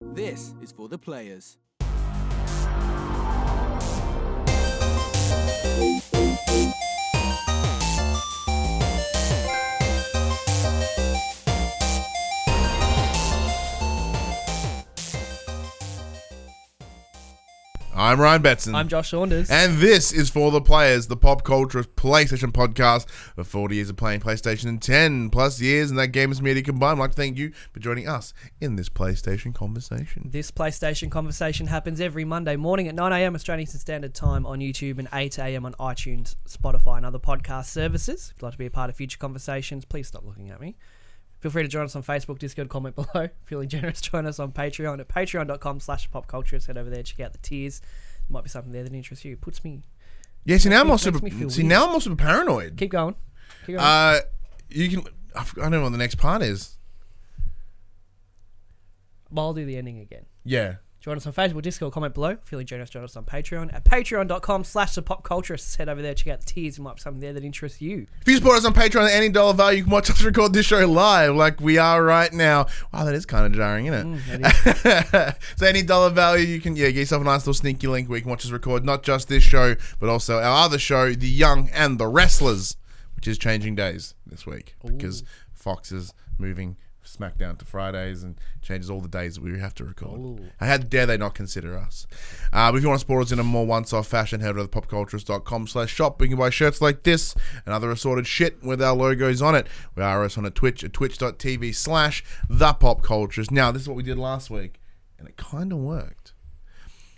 This is for the players. I'm Ryan Betson. I'm Josh Saunders. And this is For the Players, the PopCulturists PlayStation podcast of 40 years of playing PlayStation and 10 plus years in that gamer's media combined. I'd like to thank you for joining us in this PlayStation conversation. This PlayStation conversation happens every Monday morning at 9 a.m. Australian Standard Time on YouTube and 8 a.m. on iTunes, Spotify and other podcast services. If you'd like to be a part of future conversations, please stop looking at me. Feel free to join us on Facebook, Discord, comment below. Feeling generous, join us on Patreon at patreon.com/PopCulturists. Head over there, check out the tiers. There might be something there that interests you. It puts me... Yeah, see, now I'm also paranoid. Keep going. You can... I don't know what the next part is. Well, I'll do the ending again. Yeah. Join us on Facebook, Discord, comment below. Feeling generous, join us on Patreon at patreon.com/PopCulturists. Head over there, check out the tiers. There might be something there that interests you. If you support us on Patreon at any dollar value, you can watch us record this show live like we are right now. Wow, that is kind of jarring, isn't it? So any dollar value, you can get yourself a nice little sneaky link where you can watch us record not just this show, but also our other show, The Young and the Wrestlers, which is changing days this week because Fox is moving SmackDown to Fridays and changes all the days that we have to record. Ooh. How dare they not consider us? But if you want to support us in a more once-off fashion, head over to popculturist.com/shop. You can buy shirts like this and other assorted shit with our logos on it. We are us on a Twitch at twitch.tv/thepopculturist. Now, this is what we did last week, and it kind of worked.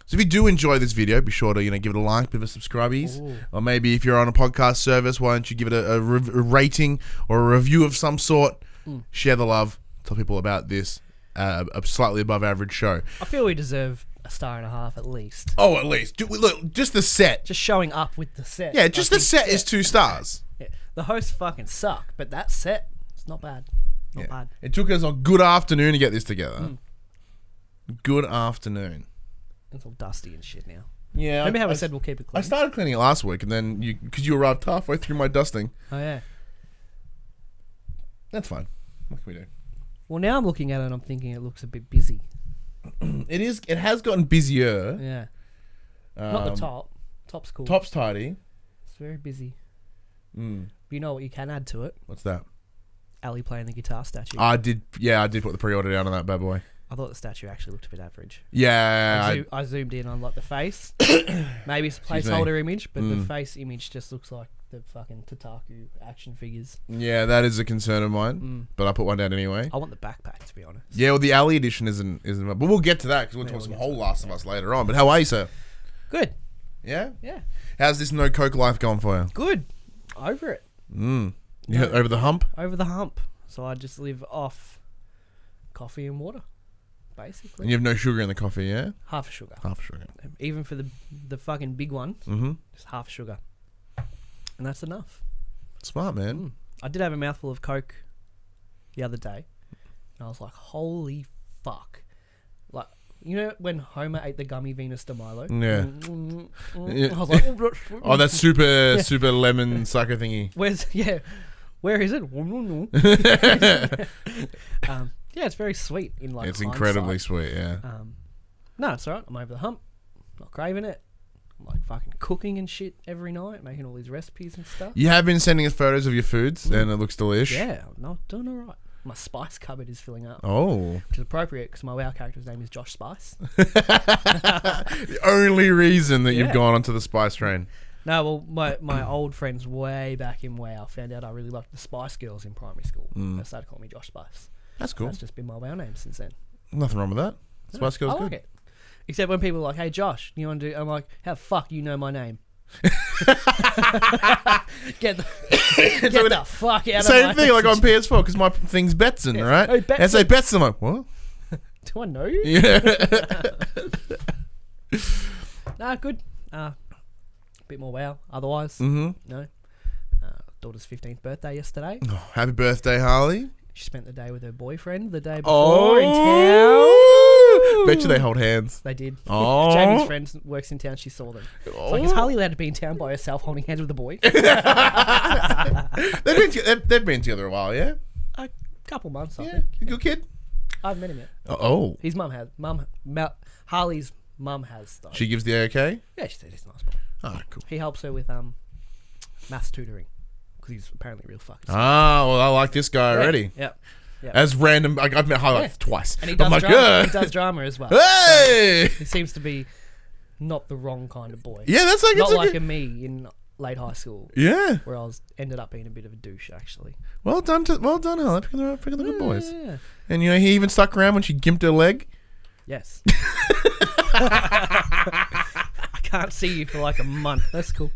So if you do enjoy this video, be sure to give it a like, give it a subscribies. Ooh. Or maybe if you're on a podcast service, why don't you give it a rating or a review of some sort. Share the love. Tell people about this a slightly above average show. I feel we deserve a star and a half at least. Oh, at least. Look, just the set. Just showing up with the set. Yeah, just the set is 2 stars. Yeah. The hosts fucking suck, but that set, it's not bad. Not bad. It took us a good afternoon to get this together. Good afternoon. It's all dusty and shit now. Yeah. Remember how we said we'll keep it clean? I started cleaning it last week, and then because you arrived halfway through my dusting. Oh, yeah. That's fine. What can we do? Well, now I'm looking at it and I'm thinking it looks a bit busy. It is. It has gotten busier. Yeah. Not the top. Top's cool. Top's tidy. It's very busy. Mm. But you know what you can add to it? What's that? Ali playing the guitar statue. I did put the pre-order down on that bad boy. I thought the statue actually looked a bit average. Yeah. I zoomed in on like the face. Maybe it's a placeholder image, but the face image just looks like the fucking Tataku action figures. Yeah, that is a concern of mine. But I put one down anyway. I want the backpack, to be honest. Yeah, well, the Ali edition isn't. But we'll get to that because we'll talk some whole Last of Us later on. But how are you, sir? Good. Yeah. Yeah. How's this no coke life going for you? Good. Over it. You over the hump? Over the hump. So I just live off coffee and water, basically. And you have no sugar in the coffee, yeah? Half a sugar. Half sugar. Even for the fucking big one, just half sugar. And that's enough. Smart, man. I did have a mouthful of Coke the other day. And I was like, holy fuck. Like, you know when Homer ate the gummy Venus de Milo? Yeah. I was like, Oh, that's super lemon sucker thingy. where is it? Yeah, it's very sweet in like It's incredibly hindsight. sweet, yeah. No, it's alright. I'm over the hump. Not craving it. I'm like fucking cooking and shit every night, making all these recipes and stuff. You have been sending us photos of your foods, and it looks delish. Yeah, I'm doing alright. My spice cupboard is filling up. Oh. Which is appropriate because my WoW character's name is Josh Spice. The only reason that you've gone onto the spice train. No, well, my old friends way back in WoW found out I really liked the Spice Girls in primary school. They started calling me Josh Spice. That's cool. That's just been my WoW name since then. Nothing wrong with that. Spice Girls I good. like it. Except when people are like, hey Josh, you want to do... I'm like, how the fuck you know my name? Get the fuck out of my... Same thing like on PS4 because my thing's Betson, right? Hey, Betson. And I say Betson, I'm like, what? Do I know you? Yeah. Nah, good. Bit more WoW otherwise. No. Daughter's 15th birthday yesterday. Oh, happy birthday, Harley. She spent the day with her boyfriend the day before in town. Bet you they hold hands. They did. Oh. Jamie's friend works in town. She saw them. It's like, is Harley allowed to be in town by herself holding hands with a boy? They've been together a while, yeah? A couple months, I Yeah, think. good kid. I haven't met him yet. Oh. His mum has. Harley's mum has, though. She gives the okay? Yeah, she said he's a nice boy. Oh, cool. He helps her with maths tutoring because he's apparently real fucking smart. Ah, well, I like this guy already. Yep. As random, I've met Harley twice. And he does drama. yeah. He does drama as well. Hey! So he seems to be not the wrong kind of boy. Yeah, that's like... Not like me in late high school. Yeah. Where I ended up being a bit of a douche, actually. Well done, Harley. Picking the good boys. Yeah. And, he even stuck around when she gimped her leg. Yes. I can't see you for like a month. That's cool.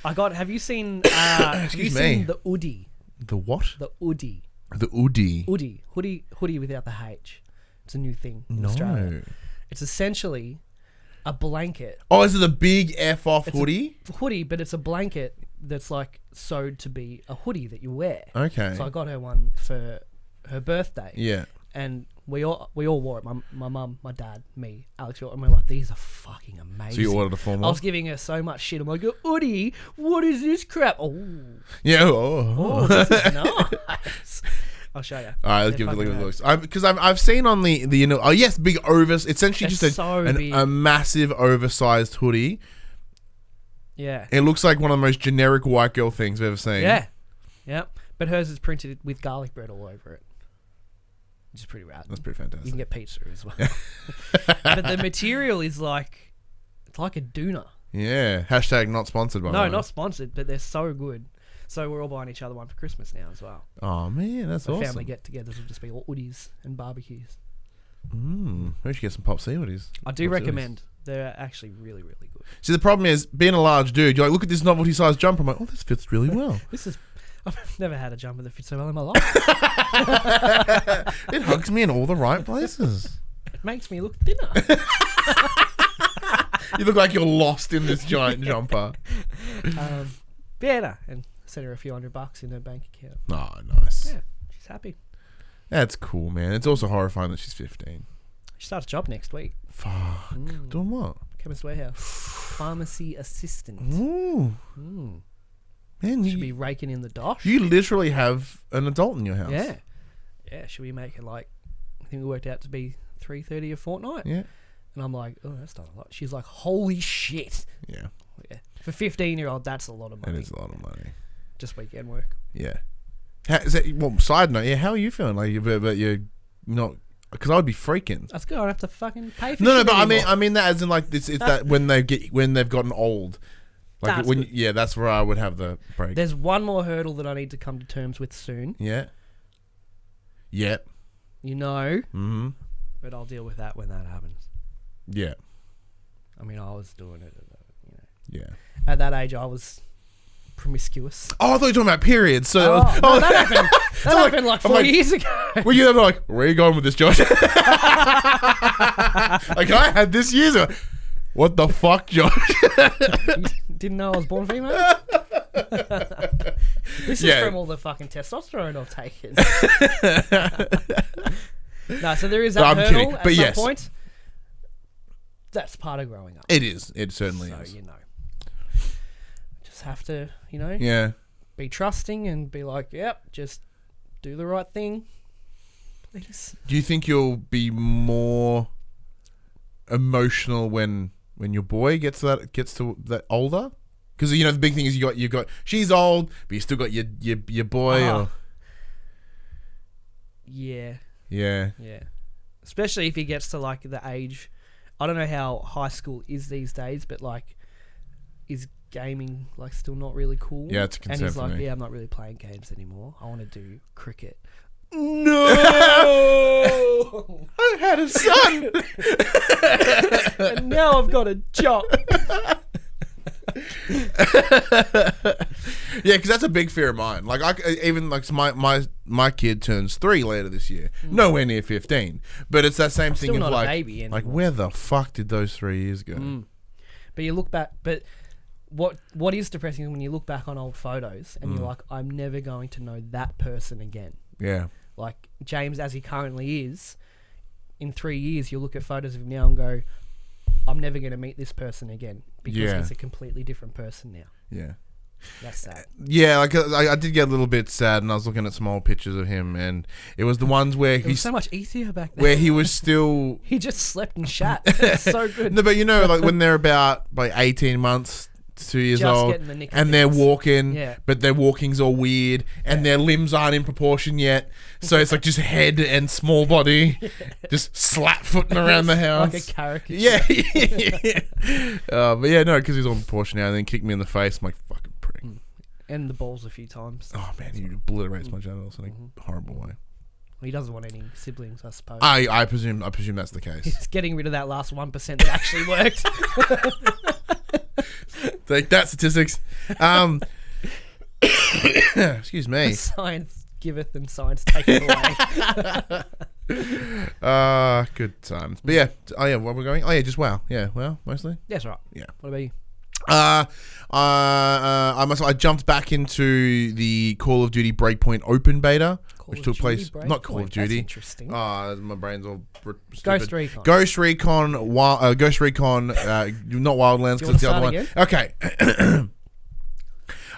Have you seen seen the Oodie? The what? The Oodie. The Oodie. Hoodie without the H. It's a new thing in Australia. It's essentially a blanket. Oh, is it the big F off hoodie? Hoodie, but it's a blanket that's like sewed to be a hoodie that you wear. Okay. So I got her one for her birthday. Yeah. And we all wore it. My mum, my dad, me, Alex, and we're like, these are fucking amazing. So you ordered a formal? I was giving her so much shit. I'm like, Oodie, what is this crap? Oh. Yeah. Oh, this is nice. I'll show you. All right, let's give it a look. Because I've seen on the big essentially It's just a massive oversized hoodie. Yeah. It looks like one of the most generic white girl things I've ever seen. Yeah. Yep. But hers is printed with garlic bread all over it. Which is pretty rad. That's pretty fantastic. You can get pizza as well. But the material is like, it's like a doona. Yeah. Hashtag not sponsored by the way. No, not sponsored, but they're so good. So we're all buying each other one for Christmas now as well. Oh man, that's awesome. Family get-togethers will just be all Oodies and barbecues. We should get some PopC hoodies. I do recommend. They're actually really, really good. See, the problem is, being a large dude, you're like, look at this novelty-sized jumper. I'm like, oh, this fits really well. I've never had a jumper that fits so well in my life. It hugs me in all the right places. It makes me look thinner. You look like you're lost in this giant jumper. And sent her a few $100 in her bank account. Oh, nice. Yeah, she's happy. That's cool, man. It's also horrifying that she's 15. She starts a job next week. Fuck. Doing what? Chemist warehouse. Pharmacy assistant. Ooh. Man, Should be raking in the dosh. You literally have an adult in your house. Yeah. Yeah, should we make it like, I think we worked out to be $3.30 a fortnight. Yeah. And I'm like, oh, that's not a lot. She's like, holy shit. Yeah. For 15-year-old, that's a lot of money. It is a lot of money. Just weekend work. Yeah. Side note, how are you feeling? Like, but you're not, because I would be freaking. That's good. I don't have to fucking pay for No, but anymore. I mean that as in like it's that when they've gotten old. Like That's when that's where I would have the break. There's one more hurdle that I need to come to terms with soon. Yeah. Yep. You know. Mm-hmm. But I'll deal with that when that happens. Yeah. I mean, I was doing it. Yeah. At that age, I was promiscuous. Oh, I thought you were talking about periods. So no, that happened. That happened like 4 years ago. Were you ever like, where are you going with this, Josh? Like I had this years ago. What the fuck, Josh? You didn't know I was born female? This is from all the fucking testosterone I've taken. No, so there is that hurdle kidding, at some point. That's part of growing up. It is. It certainly is. So, just have to, be trusting and be like, yep, just do the right thing, please. Do you think you'll be more emotional when your boy gets to that older? Because the big thing is you got she's old, but you still got your boy. Or... Yeah. Yeah. Especially if he gets to like the age. I don't know how high school is these days, but like, is gaming like still not really cool? Yeah, it's a concern. And he's for like, me. I'm not really playing games anymore. I want to do cricket. No, I had a son, and now I've got a job. Yeah, because that's a big fear of mine. Like my kid turns 3 later this year, nowhere near 15. But it's that same thing of not like, a baby anymore. like where the fuck did those 3 years go? But you look back. But what is depressing is when you look back on old photos and you're like, I'm never going to know that person again. Yeah. Like James, as he currently is, in 3 years, you'll look at photos of him now and go, I'm never going to meet this person again because he's a completely different person now. Yeah. That's sad. Yeah, like I did get a little bit sad, and I was looking at some old pictures of him, and it was the ones where It was so much easier back then. where he was still. He just slept and shat. It's so good. No, but like when they're about like 18 months, 2 years Just old, getting the nick of and they're things. walking, Yeah. but their walking's all weird, and their limbs aren't in proportion yet. So it's like just head and small body, just slap footing around the house. Like a caricature. Yeah. But yeah, no, because he's on proportion now, and then kicked me in the face. I'm like, fucking prick. And the balls a few times. Oh man, he obliterates my genitals in a horrible way. He doesn't want any siblings, I suppose. I presume that's the case. He's getting rid of that last 1% that actually worked. Like that statistics. Excuse me. Science giveth and science taketh away. Good times. But yeah, where we're going? Oh yeah, just WoW. Yeah, WoW mostly. That's right. Yeah. What about you? I jumped back into the Call of Duty Breakpoint open beta, which took place. Not Call of Duty. That's interesting. My brain's all stupid. Ghost Recon. Ghost Recon. Ghost Recon. Not Wildlands, Do you because it's the wanna other start one. Okay.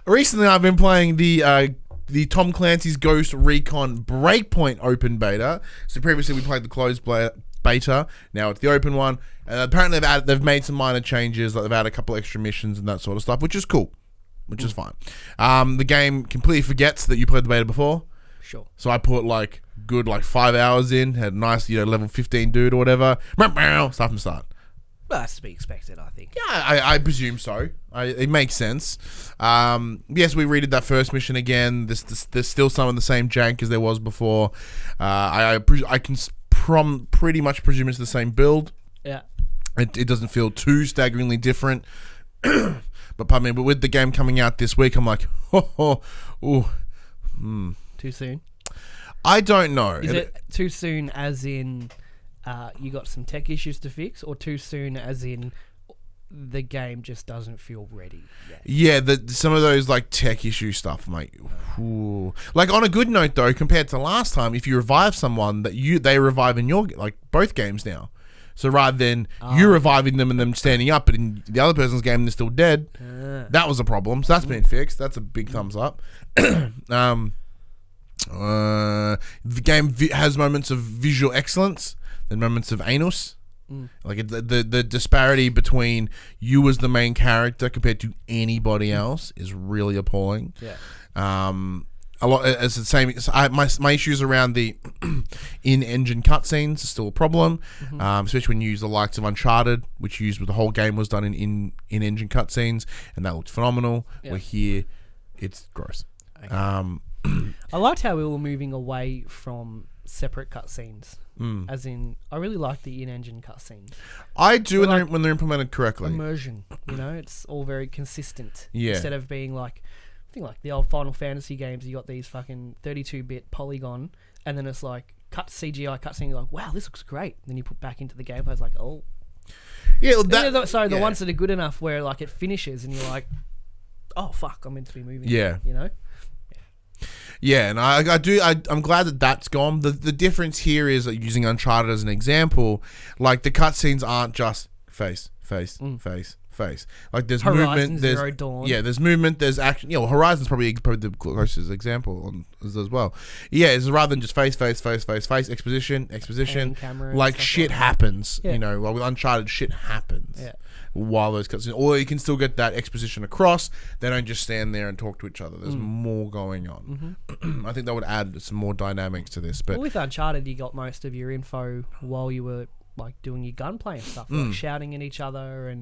Recently, I've been playing the Tom Clancy's Ghost Recon Breakpoint open beta. So previously we played the closed beta. Now it's the open one. And apparently they've made some minor changes. Like they've added a couple extra missions and that sort of stuff, which is cool, which is fine. The game completely forgets that you played the beta before. Sure. So I put good 5 hours in. Had a nice level 15 dude or whatever. Start from start. Well, that's to be expected, I think. Yeah, I presume so. It makes sense. Yes, we redid that first mission again. There's still some of the same jank as there was before. I can pretty much presume it's the same build. Yeah. It doesn't feel too staggeringly different. But pardon me, but with the game coming out this week, I'm like, Too soon? I don't know. Is it too soon as in you got some tech issues to fix, or too soon as in the game just doesn't feel ready yet? Yeah, some of those tech issue stuff. I'm like, ooh. On a good note though, compared to last time, if you revive someone, they revive in your both games now. So rather than you reviving them and them standing up, but in the other person's game they're still dead, that was a problem. So that's been fixed. That's a big thumbs up. The game has moments of visual excellence, then moments of anus. The disparity between you as the main character compared to anybody else is really appalling. Yeah. A lot as the same. My issues around the in-engine cutscenes are still a problem, especially when you use the likes of Uncharted, which the whole game was done in-engine cutscenes, and that looked phenomenal. Yeah. Where here, it's gross. Okay. I liked how we were moving away from separate cutscenes. As in, I really like the in-engine cutscenes. I do when they're implemented correctly. Immersion, it's all very consistent. Yeah. Instead of being I think the old Final Fantasy games, you got these fucking 32-bit polygon, and then it's CGI cutscene. You're like, wow, this looks great. Then you put back into the gameplay, it's like, oh. Yeah, the ones that are good enough where it finishes, and you're like, oh fuck, I'm meant to be moving. Yeah. Yeah, and I'm glad that that's gone. The difference here is using Uncharted as an example, the cutscenes aren't just face. There's Horizon movement, Zero Dawn. there's movement, there's action. Horizon's probably the closest example as well. Yeah, it's rather than just face, exposition, shit happens. Yeah. While with Uncharted, shit happens. Yeah. While those cutscenes, or you can still get that exposition across. They don't just stand there and talk to each other. There's more going on. I think that would add some more dynamics to this. But with Uncharted, you got most of your info while you were doing your gunplay and stuff, shouting at each other,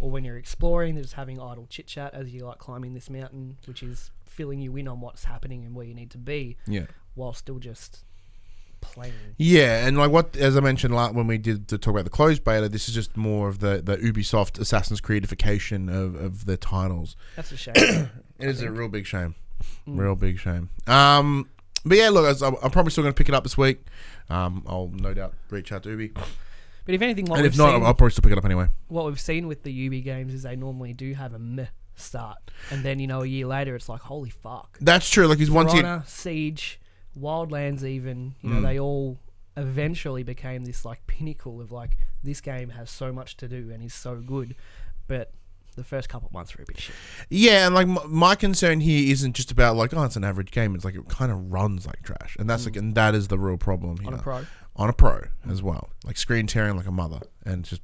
or when you're exploring, they're just having idle chit chat as you climbing this mountain, which is filling you in on what's happening and where you need to be. Yeah. While still just playing. Yeah, and as I mentioned when we did to talk about the closed beta, this is just more of the Ubisoft Assassin's Creedification of their titles. That's a shame. It is a real big shame. Real big shame. But yeah, look, I'm probably still going to pick it up this week. I'll no doubt reach out to Ubi. But if anything, I'll probably still pick it up anyway. What we've seen with the Ubi games is they normally do have a meh start, and then a year later it's like, holy fuck. That's true. Like, once Honor, Siege, Wildlands, even they all eventually became this pinnacle of this game has so much to do and is so good, but The first couple of months were a bit shit. Yeah, and like my concern here isn't just about like, oh, it's an average game. It's like it kind of runs like trash, and that's like, and that is the real problem here. On a pro as well, like screen tearing like a mother, and just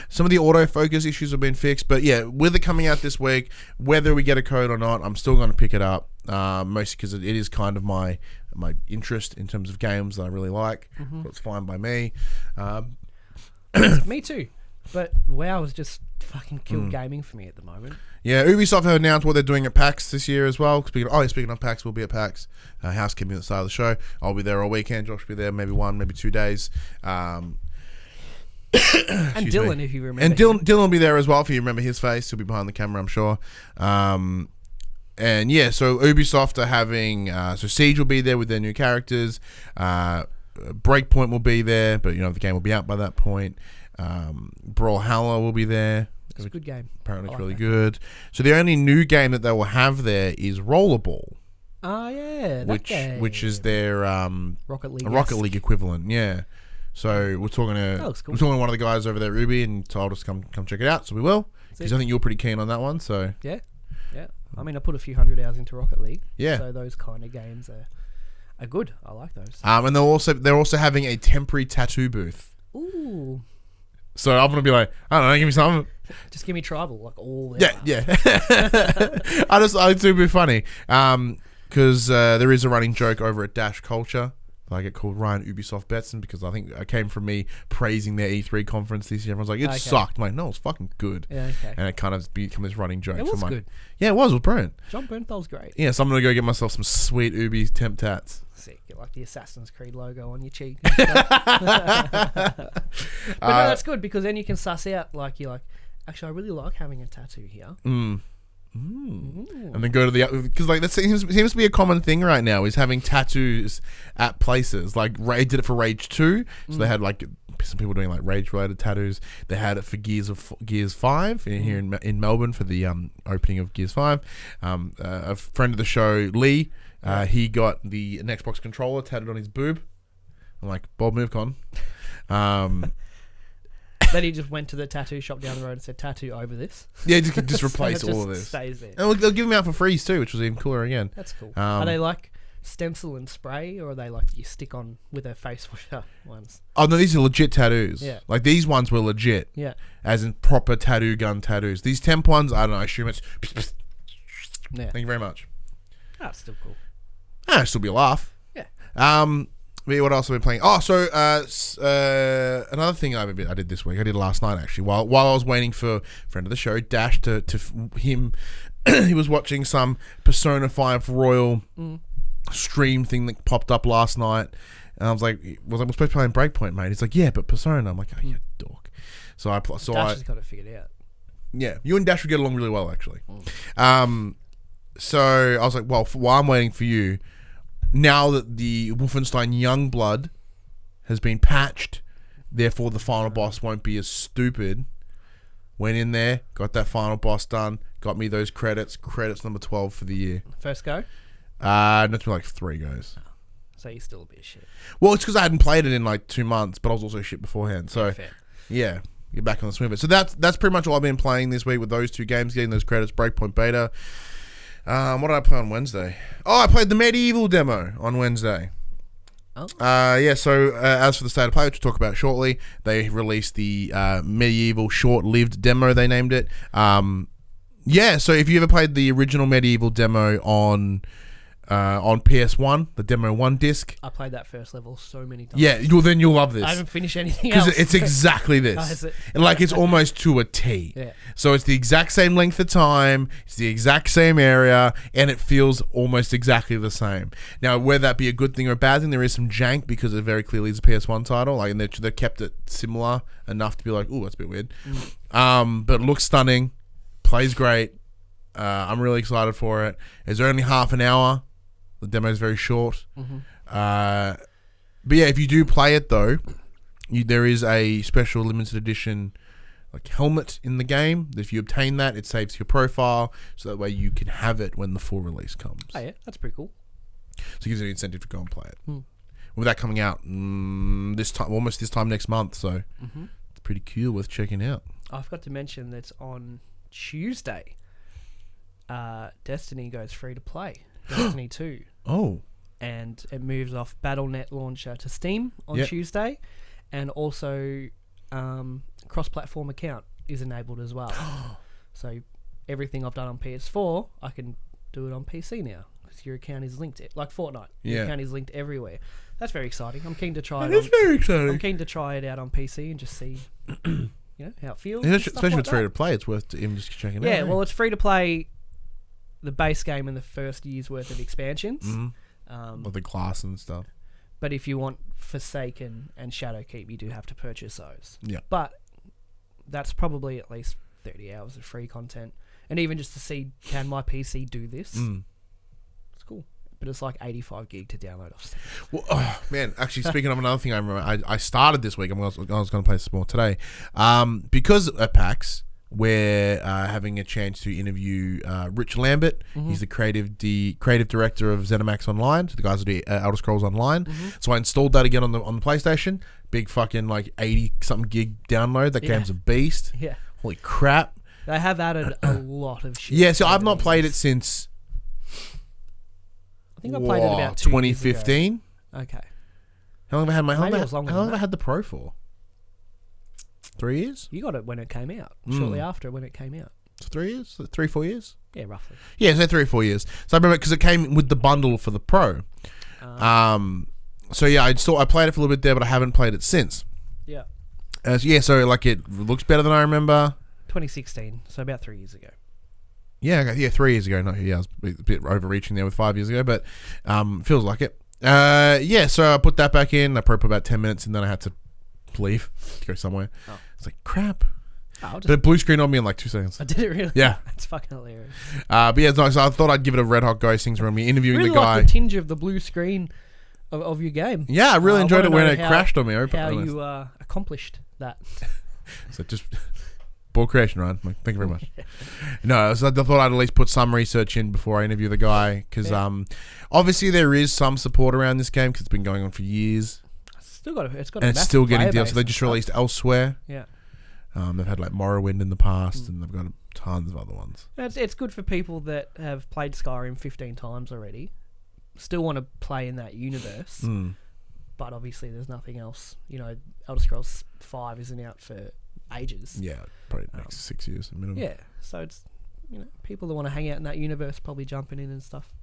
some of the autofocus issues have been fixed, but with it coming out this week, whether we get a code or not, I'm still going to pick it up, mostly because it is kind of my interest in terms of games that I really like. So it's fine by me. Me too, but WoW is just fucking killed gaming for me at the moment. Yeah, Ubisoft have announced what they're doing at PAX this year as well. Speaking of PAX, we'll be at PAX. Housekeeping at the start of the show. I'll be there all weekend. Josh will be there maybe 1, maybe 2 days. And Dylan, if you remember. And Dylan will be there as well, if you remember his face. He'll be behind the camera, I'm sure. So Ubisoft are having... so Siege will be there with their new characters. Breakpoint will be there, but the game will be out by that point. Brawlhalla will be there. It's a good game. Apparently it's really good. So the only new game that they will have there is Rollerball. Oh yeah, which is their Rocket League equivalent. Yeah. So we're talking to one of the guys over there at Ubi, and told us to come check it out. So we will, because I think you're pretty keen on that one. So yeah. I mean, I put a few 100 hours into Rocket League. Yeah. So those kind of games are good. I like those. And they're also having a temporary tattoo booth. Ooh. So I'm gonna be like, I don't know, give me something. Just give me tribal, like all. Yeah. I think it'd be funny, because there is a running joke over at Dash Culture. I get called Ryan Ubisoft Betson because I think it came from me praising their E3 conference this year. Everyone's like, it sucked. I'm like, no, it's fucking good. Yeah, okay. And it kind of became this running joke. It was good. Yeah, it was brilliant. John Bernthal's great. Yeah, so I'm going to go get myself some sweet Ubi temp tats. Sick. Get like the Assassin's Creed logo on your cheek. But no, that's good, because then you can suss out, like, you're like, actually, I really like having a tattoo here. And then go to the, because like that seems to be a common thing right now, is having tattoos at places. Like Rage did it for Rage 2, so they had like some people doing like Rage related tattoos. They had it for Gears 5 here in Melbourne for the opening of Gears 5. A friend of the show, Lee, he got an Xbox controller tattooed on his boob. I'm like, bold move, Con. Then he just went to the tattoo shop down the road and said, tattoo over this. Yeah, just replace so all of this. Stays there. And they'll give them out for free too, which was even cooler again. That's cool. Are they like stencil and spray, or are they like you stick on with a face washer ones? Oh no, these are legit tattoos. Yeah. Like these ones were legit. Yeah. As in proper tattoo gun tattoos. These temp ones, I don't know, I assume it's... Yeah. Thank you very much. That's still cool. It'll still be a laugh. Yeah. What else have I been playing? Oh, so another thing I did this week. I did last night actually. While I was waiting for a friend of the show, Dash, to him, he was watching some Persona 5 Royal stream thing that popped up last night, and I was like, "Was I supposed to be playing Breakpoint, mate?" He's like, "Yeah, but Persona." I'm like, "Oh, you dork." So Dash has got it figured out. Yeah, you and Dash would get along really well actually. So I was like, well, while I'm waiting for you. Now that the Wolfenstein Youngblood has been patched, therefore the final boss won't be as stupid. Went in there, got that final boss done, got me those credits. Credits number 12 for the year. First go? Not like 3 goes. So you're still a bit shit. Well, it's because I hadn't played it in like 2 months, but I was also shit beforehand. So yeah, you're back on the swing of it. So that's pretty much all I've been playing this week with those 2 games, getting those credits. Breakpoint beta. What did I play on Wednesday? Oh, I played the MediEvil demo on Wednesday. Oh. So as for the state of play, which we'll talk about shortly, they released the MediEvil short-lived demo, they named it. So if you ever played the original MediEvil demo on PS1, the demo 1 disc. I played that first level so many times. Yeah, then you'll love this. I haven't finished anything else. Because it's exactly this. And like it's almost to a T. Yeah. So it's the exact same length of time, it's the exact same area, and it feels almost exactly the same. Now, whether that be a good thing or a bad thing, there is some jank because it very clearly is a PS1 title. Like, and they've kept it similar enough to be like, ooh, that's a bit weird. But it looks stunning, plays great. I'm really excited for it. It's only half an hour. The demo is very short. But yeah, if you do play it though, there is a special limited edition like helmet in the game. If you obtain that, it saves your profile, so that way you can have it when the full release comes. Oh yeah, that's pretty cool. So it gives you an incentive to go and play it. With that coming out almost this time next month, so it's pretty cool, worth checking out. I forgot to mention that's on Tuesday, Destiny goes free to play. Destiny 2. Oh. And it moves off Battle.net launcher to Steam on Tuesday. And also cross-platform account is enabled as well. So everything I've done on PS4, I can do it on PC now. Because your account is linked. Like Fortnite. Your account is linked everywhere. That's very exciting. I'm keen to try it. It's very exciting. I'm keen to try it out on PC and just see how it feels. Especially if it's free to play, it's worth even just checking it out. Yeah, well, it's free to play the base game and the first year's worth of expansions. With the class and stuff. But if you want Forsaken and Shadowkeep, you do have to purchase those. Yeah. But that's probably at least 30 hours of free content. And even just to see, can my PC do this? It's cool. But it's like 85 gig to download off Steam. Well, man, actually, speaking of another thing, I remember I started this week. I was going to play some more today. Because at PAX, we're having a chance to interview Rich Lambert. He's the creative director of ZeniMax Online, so the guys who do Elder Scrolls Online. So I installed that again on the PlayStation. Big fucking 80-something gig download. That game's a beast. Yeah. Holy crap. They have added a lot of shit. Yeah, so I've not played it since... I think I played it about 2015. Okay. How long have I had Maybe it was longer how long than have I had the Pro for? 3 years? You got it when it came out. Shortly after when it came out. 3 years? 3, 4 years? Yeah, roughly. Yeah, so 3 or 4 years. So I remember because it came with the bundle for the Pro. So yeah, I played it for a little bit there, but I haven't played it since. Yeah. So like it looks better than I remember. 2016, so about 3 years ago. Yeah, 3 years ago. I was a bit overreaching there with 5 years ago, but feels like it. So I put that back in. I probably put about 10 minutes, and then I had to leave to go somewhere. It's like crap. But it blue screen on me in like 2 seconds. I did it really? Yeah. That's fucking hilarious. But yeah, it's nice. I thought I'd give it a red hot go since we're interviewing really the guy. like the tinge of the blue screen of your game. Yeah, I really enjoyed it when it crashed on me. How you accomplished that. So just ball creation, Ryan. Thank you very much. No, so I thought I'd at least put some research in before I interview the guy because obviously there is some support around this game because it's been going on for years. It's still getting deals. So they just released elsewhere. Yeah. They've had like Morrowind in the past, and they've got tons of other ones. It's good for people that have played Skyrim 15 times already, still want to play in that universe, but obviously there's nothing else. Elder Scrolls 5 isn't out for ages. Yeah, probably next 6 years minimum. Yeah, so it's people that want to hang out in that universe probably jumping in and stuff.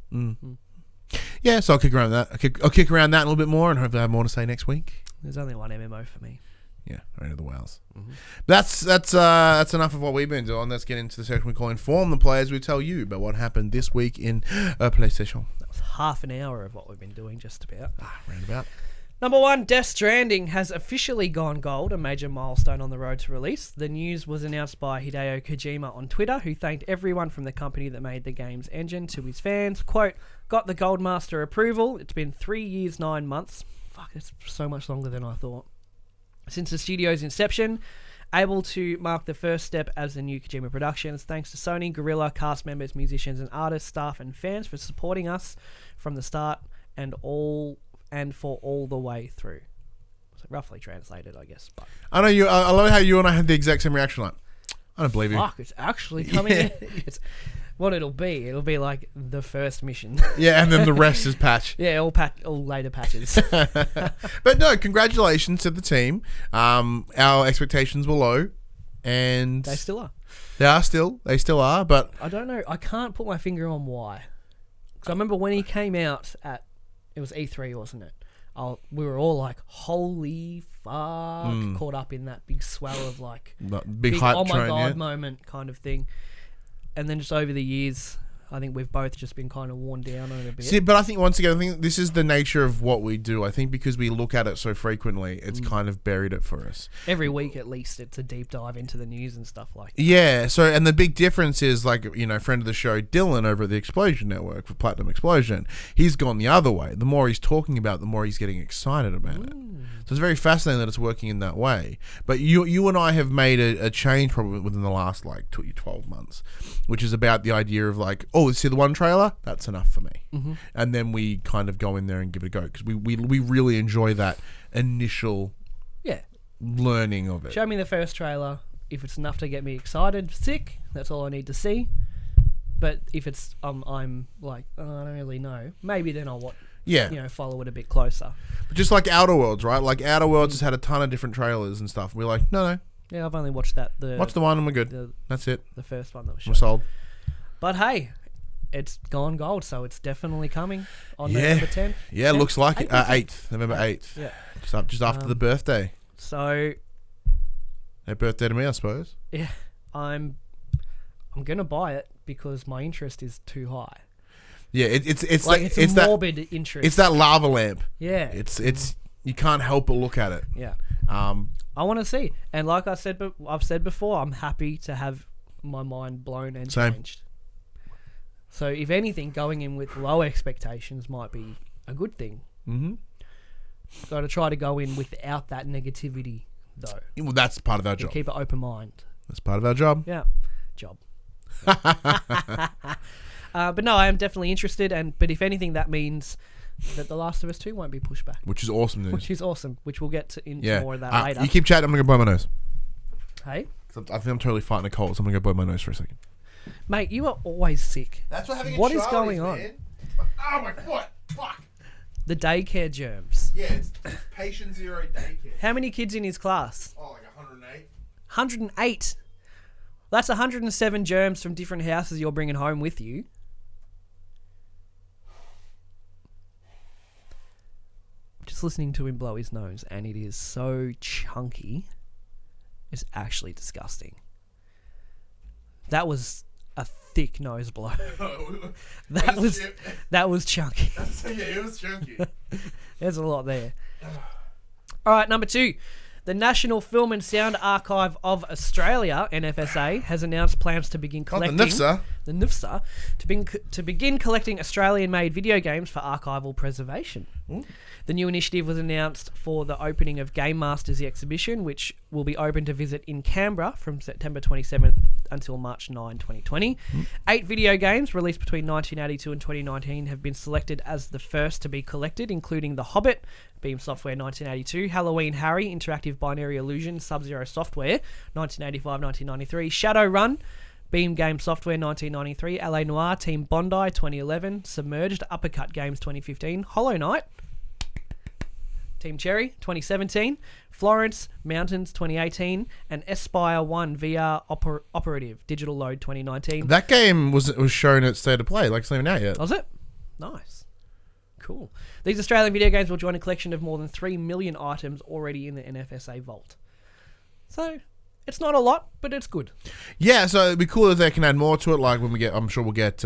Yeah, so I'll kick around that. I'll kick around that a little bit more, and hopefully I have more to say next week. There's only one MMO for me. Yeah, Reign of the Whales. That's enough of what we've been doing. Let's get into the section we call Inform the Players. We tell you about what happened this week in PlayStation. That was half an hour of what we've been doing, just about. Roundabout. Number 1, Death Stranding has officially gone gold, a major milestone on the road to release. The news was announced by Hideo Kojima on Twitter, who thanked everyone from the company that made the game's engine to his fans. Quote, got the Gold Master approval. It's been 3 years, 9 months. Fuck, it's so much longer than I thought. Since the studio's inception, able to mark the first step as the new Kojima Productions. Thanks to Sony, Guerrilla, cast members, musicians, and artists, staff, and fans for supporting us from the start and for all the way through. So roughly translated, I guess. But I know you. I love how you and I had the exact same reaction. Like, I don't believe you. Fuck, it's actually coming. Yeah. It's what it'll be. It'll be like the first mission. Yeah, and then the rest is patch. Yeah, all later patches. But no, congratulations to the team. Our expectations were low, and they still are. They still are. But I don't know. I can't put my finger on why. Because I remember when he came out at. It was E3, wasn't it? We were all like, holy fuck, caught up in that big swell of like big hype oh my train, god moment kind of thing. And then just over the years, I think we've both just been kind of worn down on it a bit. See, but I think once again, I think this is the nature of what we do. I think because we look at it so frequently, it's kind of buried it for us. Every week, at least, it's a deep dive into the news and stuff like that. Yeah. So, and the big difference is, like, friend of the show, Dylan over at the Explosion Network for Platinum Explosion, he's gone the other way. The more he's talking about it, the more he's getting excited about it. So it's very fascinating that it's working in that way. But you and I have made a change probably within the last, 12 months, which is about the idea of, oh, see the one trailer? That's enough for me. And then we kind of go in there and give it a go because we really enjoy that initial learning of it. Show me the first trailer. if it's enough to get me excited, sick. That's all I need to see. But if it's I'm like, I don't really know. Maybe then I'll follow it a bit closer. But just like Outer Worlds, right? Like Outer Worlds has had a ton of different trailers and stuff. We're like, no. Yeah, I've only watched that. Watch the one and we're good. That's it. The first one that was We're shown. sold. But hey, it's gone gold, so it's definitely coming on November 10th. Yeah, 10th? looks like it. 8th? November 8th. Yeah. Just after the birthday. So... Happy birthday to me, I suppose. Yeah, I'm gonna buy it because my interest is too high. Yeah, it's a morbid interest. It's that lava lamp. Yeah, it's you can't help but look at it. Yeah. I want to see, and like I've said before, I'm happy to have my mind blown and changed. So if anything, going in with low expectations might be a good thing. Mm-hmm. Got to try to go in without that negativity, though. Well, that's part of our job. Keep an open mind. That's part of our job. Yeah, job. But no, I am definitely interested, but if anything, that means that The Last of Us 2 won't be pushed back. Which is awesome news. Which is awesome, which we'll get into more of that later. You keep chatting, I'm going to blow my nose. Hey? I think I'm totally fighting a cold, so I'm going to go blow my nose for a second. Mate, you are always sick. That's what having What is going on? Oh, my foot. Fuck. The daycare germs. Yeah, it's patient zero daycare. How many kids in his class? Oh, like 108. 108. That's 107 germs from different houses you're bringing home with you. Just listening to him blow his nose, and it is so chunky. It's actually disgusting. That was a thick nose blow. that was chunky. Yeah, it was chunky. There's a lot there. All right, number 2. The National Film and Sound Archive of Australia, NFSA, has announced plans to begin collecting... the NFSA? The NFSA. To begin collecting Australian-made video games for archival preservation. Ooh. The new initiative was announced for the opening of Game Masters, the exhibition, which will be open to visit in Canberra from September 27th until March 9, 2020. 8 video games released between 1982 and 2019 have been selected as the first to be collected, including The Hobbit, Beam Software 1982, Halloween Harry, Interactive Binary Illusion, Sub-Zero Software 1985-1993, Shadowrun, Beam Game Software 1993, LA Noire, Team Bondi 2011, Submerged, Uppercut Games 2015, Hollow Knight, Team Cherry 2017, Florence Mountains 2018, and Espire 1 VR Operative Digital Load 2019. That game was shown at State of Play, like it's not even out yet. Was it? Nice. Cool. These Australian video games will join a collection of more than 3 million items already in the NFSA vault. So, it's not a lot, but it's good. Yeah, so it'd be cool if they can add more to it, like when we get, I'm sure we'll get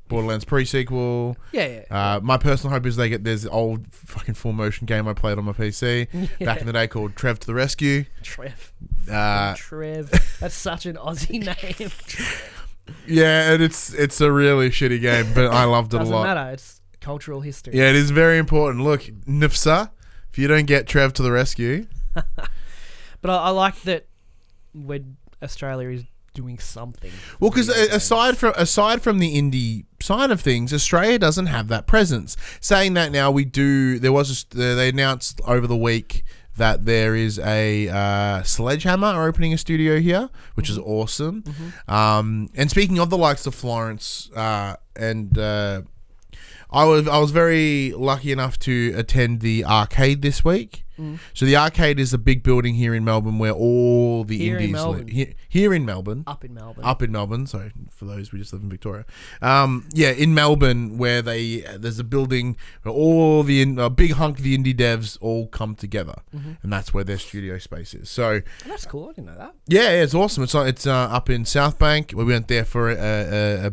Borderlands pre-sequel. Yeah. My personal hope is they get this old fucking full motion game I played on my PC back in the day called Trev to the Rescue. Trev. Trev. That's such an Aussie name. Yeah, and it's a really shitty game, but I loved it a lot. Doesn't matter. It's cultural history. Yeah, it is very important. Look, NFSA, if you don't get Trev to the rescue. But I like that Australia is doing something. Well, because aside from the indie side of things, Australia doesn't have that presence. Saying that now, we do. They announced over the week that there is a Sledgehammer opening a studio here, which is awesome. Mm-hmm. And speaking of the likes of Florence, I was very lucky enough to attend the arcade this week. So the arcade is a big building here in Melbourne where all the indies live. Here in Melbourne. Up in Melbourne. Sorry, for those we just live in Victoria. In Melbourne where there's a building where all a big hunk of the indie devs all come together, and that's where their studio space is. So that's cool. I didn't know that. Yeah, it's awesome. It's up in South Bank. We went there for a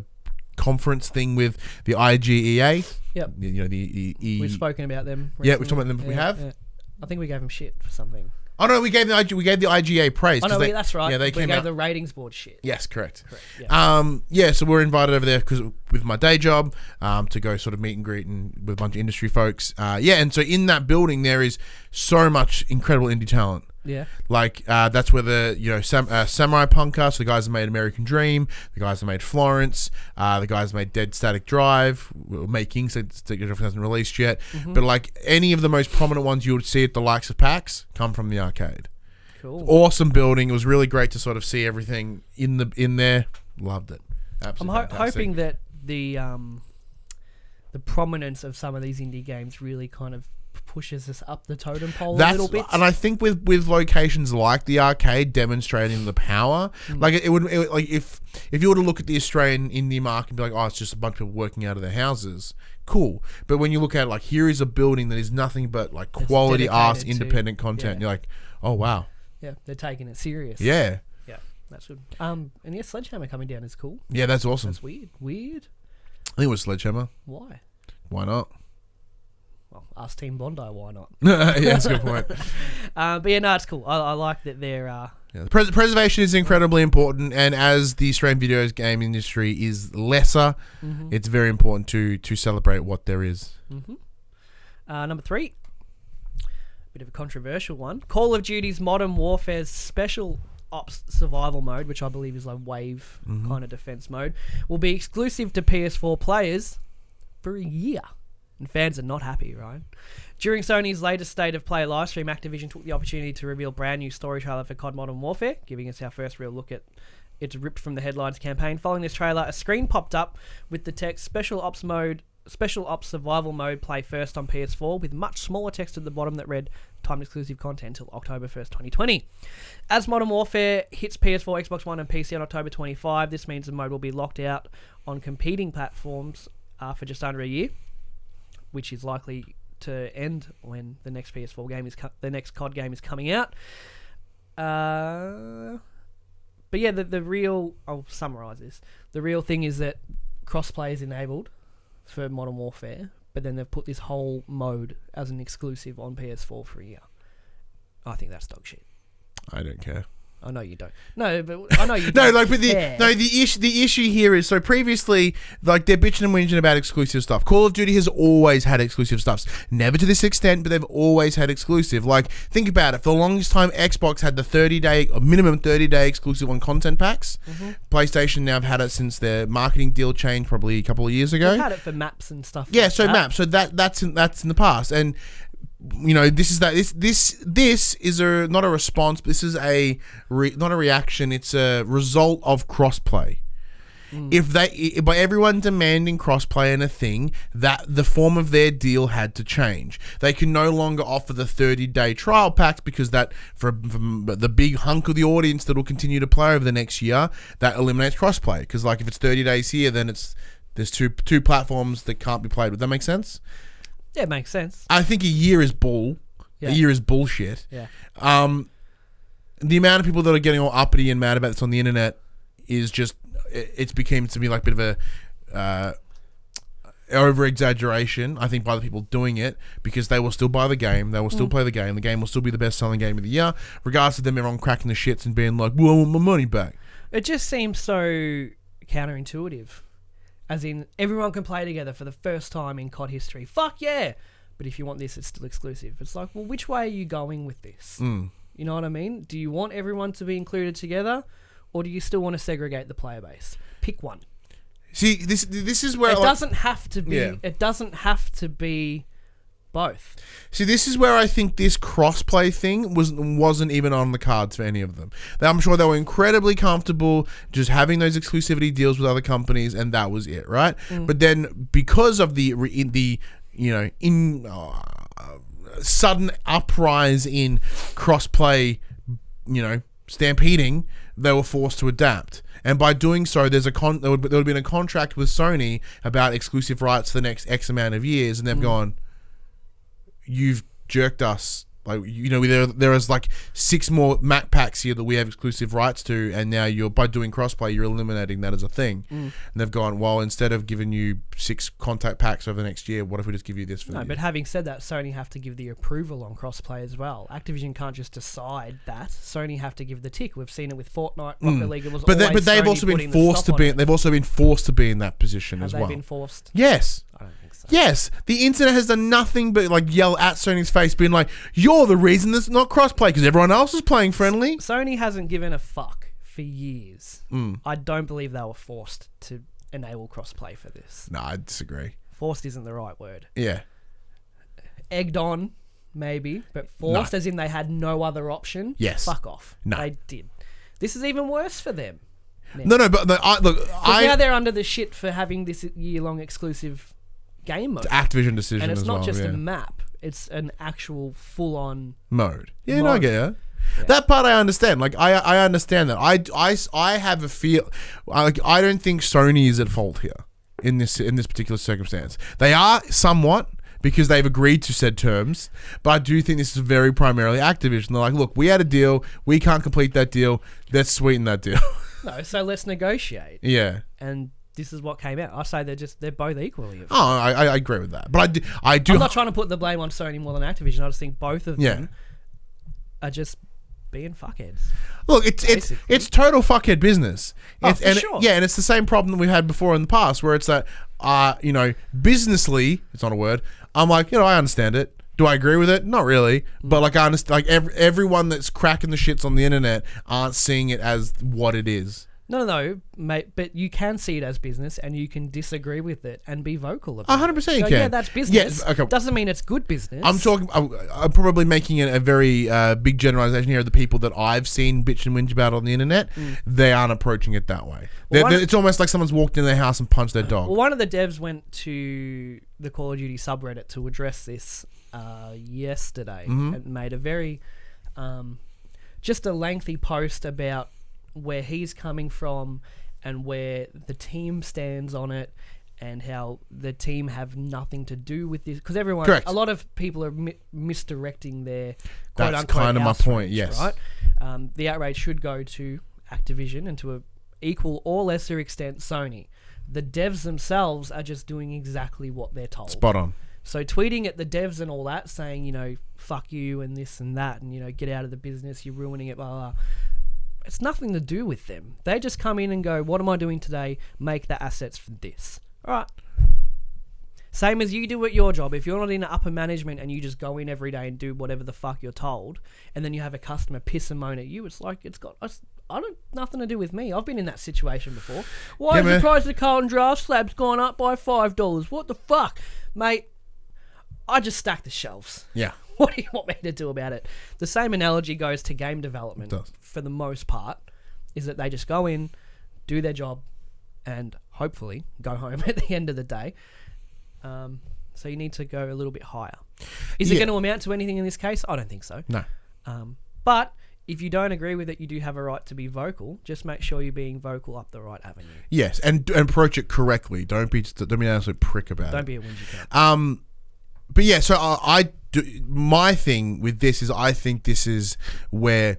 conference thing with the IGEA. Yep. We've spoken about them recently. Yeah, we've talked about them. We have. Yeah. I think we gave them shit for something. Oh no, we gave the IGA praise. Oh no, that's right. Yeah, we gave the ratings board shit. Yes, correct. Yeah. So we're invited over there because with my day job, to go sort of meet and greet with a bunch of industry folks. And so in that building there is so much incredible indie talent. Yeah. Like that's where the Samurai Punker, so the guys that made American Dream, the guys that made Florence, the guys that made Dead Static Drive, making, so it hasn't released yet. But like any of the most prominent ones you would see at the likes of PAX come from the arcade. Cool. Awesome building. It was really great to sort of see everything in there. Loved it. Absolutely. I'm hoping that the prominence of some of these indie games really kind of pushes us up the totem pole a little bit. And I think with locations like the arcade demonstrating the power, like it would like if you were to look at the Australian indie market and be like, oh, it's just a bunch of people working out of their houses, cool. But when you look at it, like, here is a building that is nothing but like quality ass independent content, you're like, oh wow, yeah, they're taking it serious. Yeah, that's good. And yeah, Sledgehammer coming down is cool. Yeah, that's awesome. That's weird. I think it was Sledgehammer. Why not? Well, ask Team Bondi, why not? Yeah, that's a good point. But yeah, no, it's cool. I like that they're... Yeah. Preservation is incredibly important, and as the Australian video game industry is lesser, it's very important to celebrate what there is. Number 3, bit of a controversial one. Call of Duty's Modern Warfare's Special Ops Survival Mode, which I believe is like wave kind of defense mode, will be exclusive to PS4 players for a year. And fans are not happy, right? During Sony's latest State of Play livestream, Activision took the opportunity to reveal brand new story trailer for COD Modern Warfare, giving us our first real look at its ripped from the headlines campaign. Following this trailer, a screen popped up with the text Special Ops Survival Mode, play first on PS4, with much smaller text at the bottom that read timed exclusive content until October 1st, 2020. As Modern Warfare hits PS4, Xbox One and PC on October 25, this means the mode will be locked out on competing platforms for just under a year, which is likely to end when the next PS4 game the next COD game is coming out. But yeah, the real... I'll summarise this. The real thing is that crossplay is enabled for Modern Warfare, but then they've put this whole mode as an exclusive on PS4 for a year. I think that's dog shit. I don't care. I know you don't. No, but I know you don't. The issue here is, so previously, like, they're bitching and whinging about exclusive stuff. Call of Duty has always had exclusive stuff. Never to this extent, but they've always had exclusive. Like, think about it. For the longest time, Xbox had the minimum 30-day exclusive on content packs. PlayStation now have had it since their marketing deal changed probably a couple of years ago. They've had it for maps and stuff. Yeah, like so that. maps. So that's in the past. And you know, this is not a response, but this is not a reaction. It's a result of crossplay. If by everyone demanding crossplay in a thing, that the form of their deal had to change. They can no longer offer the 30-day trial packs, because that for the big hunk of the audience that will continue to play over the next year, that eliminates crossplay. Because like if it's 30 days here, then there's two platforms that can't be played with. That make sense? Yeah, it makes sense. I think a year is bull. Yeah. A year is bullshit. Yeah. The amount of people that are getting all uppity and mad about this on the internet is just, it's became to me like a bit of a over exaggeration, I think, by the people doing it, because they will still buy the game, they will still play the game will still be the best selling game of the year, regardless of them everyone cracking the shits and being like, well, I want my money back. It just seems so counterintuitive. As in, everyone can play together for the first time in COD history. Fuck yeah! But if you want this, it's still exclusive. It's like, well, which way are you going with this? You know what I mean? Do you want everyone to be included together, or do you still want to segregate the player base? Pick one. See, this is where it doesn't have to be. Yeah. It doesn't have to be both. See, this is where I think this crossplay thing wasn't even on the cards for any of them. I'm sure they were incredibly comfortable just having those exclusivity deals with other companies, and that was it, right? But then, because of the sudden uprise in crossplay, stampeding, they were forced to adapt. And by doing so, there would have been a contract with Sony about exclusive rights for the next X amount of years, and they've gone, you've jerked us. Like, there is like 6 more map packs here that we have exclusive rights to, and now by doing crossplay, you're eliminating that as a thing. And they've gone, well, instead of giving you 6 contact packs over the next year, what if we just give you this for the year? But having said that, Sony have to give the approval on crossplay as well. Activision can't just decide that. Sony have to give the tick. We've seen it with Fortnite, Rocket League. It was but they've also been forced to be. They've also been forced to be in that position as well. Have they been forced? Yes. I don't think so. Yes, the internet has done nothing but like yell at Sony's face, being like, "You're the reason there's not crossplay because everyone else is playing friendly." Sony hasn't given a fuck for years. I don't believe they were forced to enable crossplay for this. No, I disagree. Forced isn't the right word. Yeah. Egged on, maybe, but forced as in they had no other option. Yes. Fuck off. No. They did. This is even worse for them. No, but now they're under the shit for having this year-long exclusive game mode. It's Activision decision, and it's as not well, just yeah. a map; it's an actual full-on mode. Yeah, mode. no, I get it. Yeah. That part I understand. Like I understand that. I have a feel. I don't think Sony is at fault here in this particular circumstance. They are somewhat, because they've agreed to said terms, but I do think this is very primarily Activision. They're like, look, we had a deal, we can't complete that deal, let's sweeten that deal. No, so let's negotiate. Yeah. And this is what came out. I say they're both equally. Oh, I agree with that. But I do. I'm not trying to put the blame on Sony more than Activision. I just think both of them are just being fuckheads. Look, it's total fuckhead business. Sure. Yeah, and it's the same problem that we've had before in the past, where it's that, businessly, it's not a word. I'm like, I understand it. Do I agree with it? Not really. But like, I understand. Like everyone that's cracking the shits on the internet aren't seeing it as what it is. No, mate. But you can see it as business, and you can disagree with it and be vocal about 100% it. you can. Yeah, that's business. Yeah, okay. Doesn't mean it's good business. I'm probably making it a very big generalization here of the people that I've seen bitch and whinge about on the internet. They aren't approaching it that way. It's almost like someone's walked in their house and punched their dog. Well, one of the devs went to the Call of Duty subreddit to address this yesterday and made a very just a lengthy post about where he's coming from and where the team stands on it, and how the team have nothing to do with this, because everyone, Correct. a lot of people are misdirecting their That's quote-unquote kind of my outrage, point, yes. right? The outrage should go to Activision and to a equal or lesser extent Sony. The devs themselves are just doing exactly what they're told. Spot on. So tweeting at the devs and all that, saying, fuck you and this and that, and, get out of the business, you're ruining it, blah, blah. It's nothing to do with them. They just come in and go, what am I doing today? Make the assets for this. All right. Same as you do at your job. If you're not in upper management and you just go in every day and do whatever the fuck you're told, and then you have a customer piss and moan at you, it's like, nothing to do with me. I've been in that situation before. Why is the price of Carlton draft slabs gone up by $5? What the fuck? Mate, I just stack the shelves. Yeah. What do you want me to do about it? The same analogy goes to game development. It does. For the most part, is that they just go in, do their job, and hopefully go home at the end of the day. So you need to go a little bit higher. Is it going to amount to anything in this case? I don't think so. No. But if you don't agree with it, you do have a right to be vocal. Just make sure you're being vocal up the right avenue. Yes, and approach it correctly. Don't be an absolute prick about it. Don't be a whingy cunt. But yeah, so my thing with this is I think this is where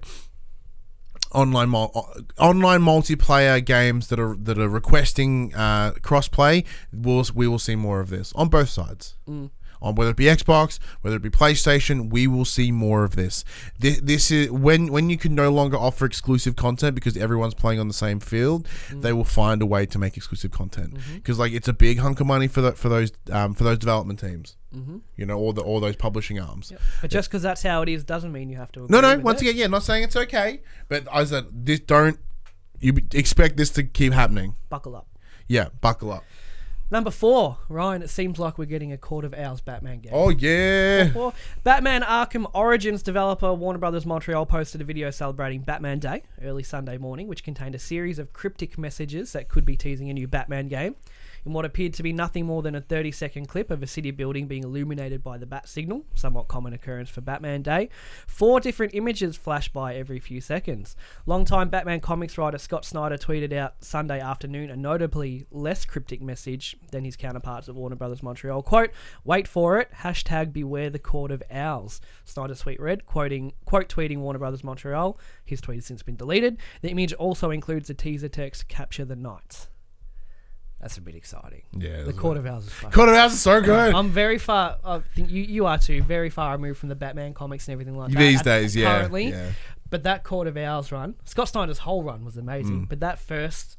online multiplayer games that are requesting crossplay, we will see more of this on both sides. On whether it be Xbox, whether it be PlayStation, we will see more of this. This is when you can no longer offer exclusive content because everyone's playing on the same field. They will find a way to make exclusive content because it's a big hunk of money for those development teams. Or those publishing arms. Yep. But just because that's how it is doesn't mean you have to. No. Once again, yeah, not saying it's okay, but I said you expect this to keep happening. Buckle up. Yeah, buckle up. Number 4, Ryan, it seems like we're getting a Court of Owls Batman game. Oh, yeah. Batman Arkham Origins developer Warner Brothers Montreal posted a video celebrating Batman Day, early Sunday morning, which contained a series of cryptic messages that could be teasing a new Batman game. In what appeared to be nothing more than a 30-second clip of a city building being illuminated by the bat signal, somewhat common occurrence for Batman Day, 4 different images flash by every few seconds. Longtime Batman comics writer Scott Snyder tweeted out Sunday afternoon a notably less cryptic message than his counterparts at Warner Brothers Montreal. Quote, "Wait for it, #beware the Court of Owls." Snyder's tweet read, quote tweeting Warner Brothers Montreal. His tweet has since been deleted. The image also includes a teaser text, "Capture the Knights." That's a bit exciting. Yeah. The Court of Owls is fun. Court of Owls is so good. I'm very far, I think you are too, very far removed from the Batman comics and everything like that. These days, yeah. Currently. Yeah. But that Court of Owls run, Scott Snyder's whole run was amazing, but that first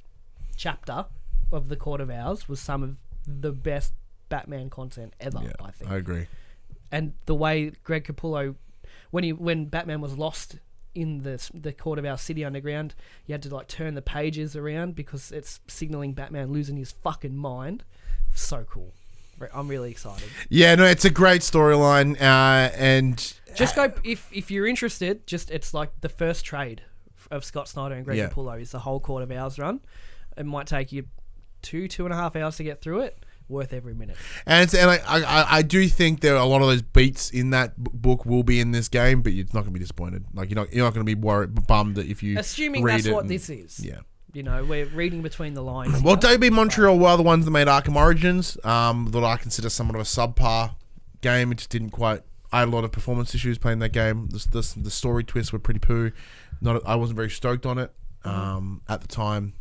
chapter of the Court of Owls was some of the best Batman content ever, I think. I agree. And the way Greg Capullo, when Batman was lost in the Court of Our City Underground, you had to turn the pages around because it's signaling Batman losing his fucking mind. So cool. I'm really excited. Yeah, no, it's a great storyline, and Just go if you're interested. It's like the first trade of Scott Snyder and Greg Capullo is the whole Court of Owls run. It might take you 2.5 hours to get through it. Worth every minute. And I do think there are a lot of those beats in that book will be in this game, but you're not going to be disappointed. Like you're not going to be bummed that if you assuming read that's what this is. Yeah. You know, we're reading between the lines. Well, WB Montreal were the ones that made Arkham Origins, that I consider somewhat of a subpar game. It just didn't quite. I had a lot of performance issues playing that game. The story twists were pretty poo. I wasn't very stoked on it at the time.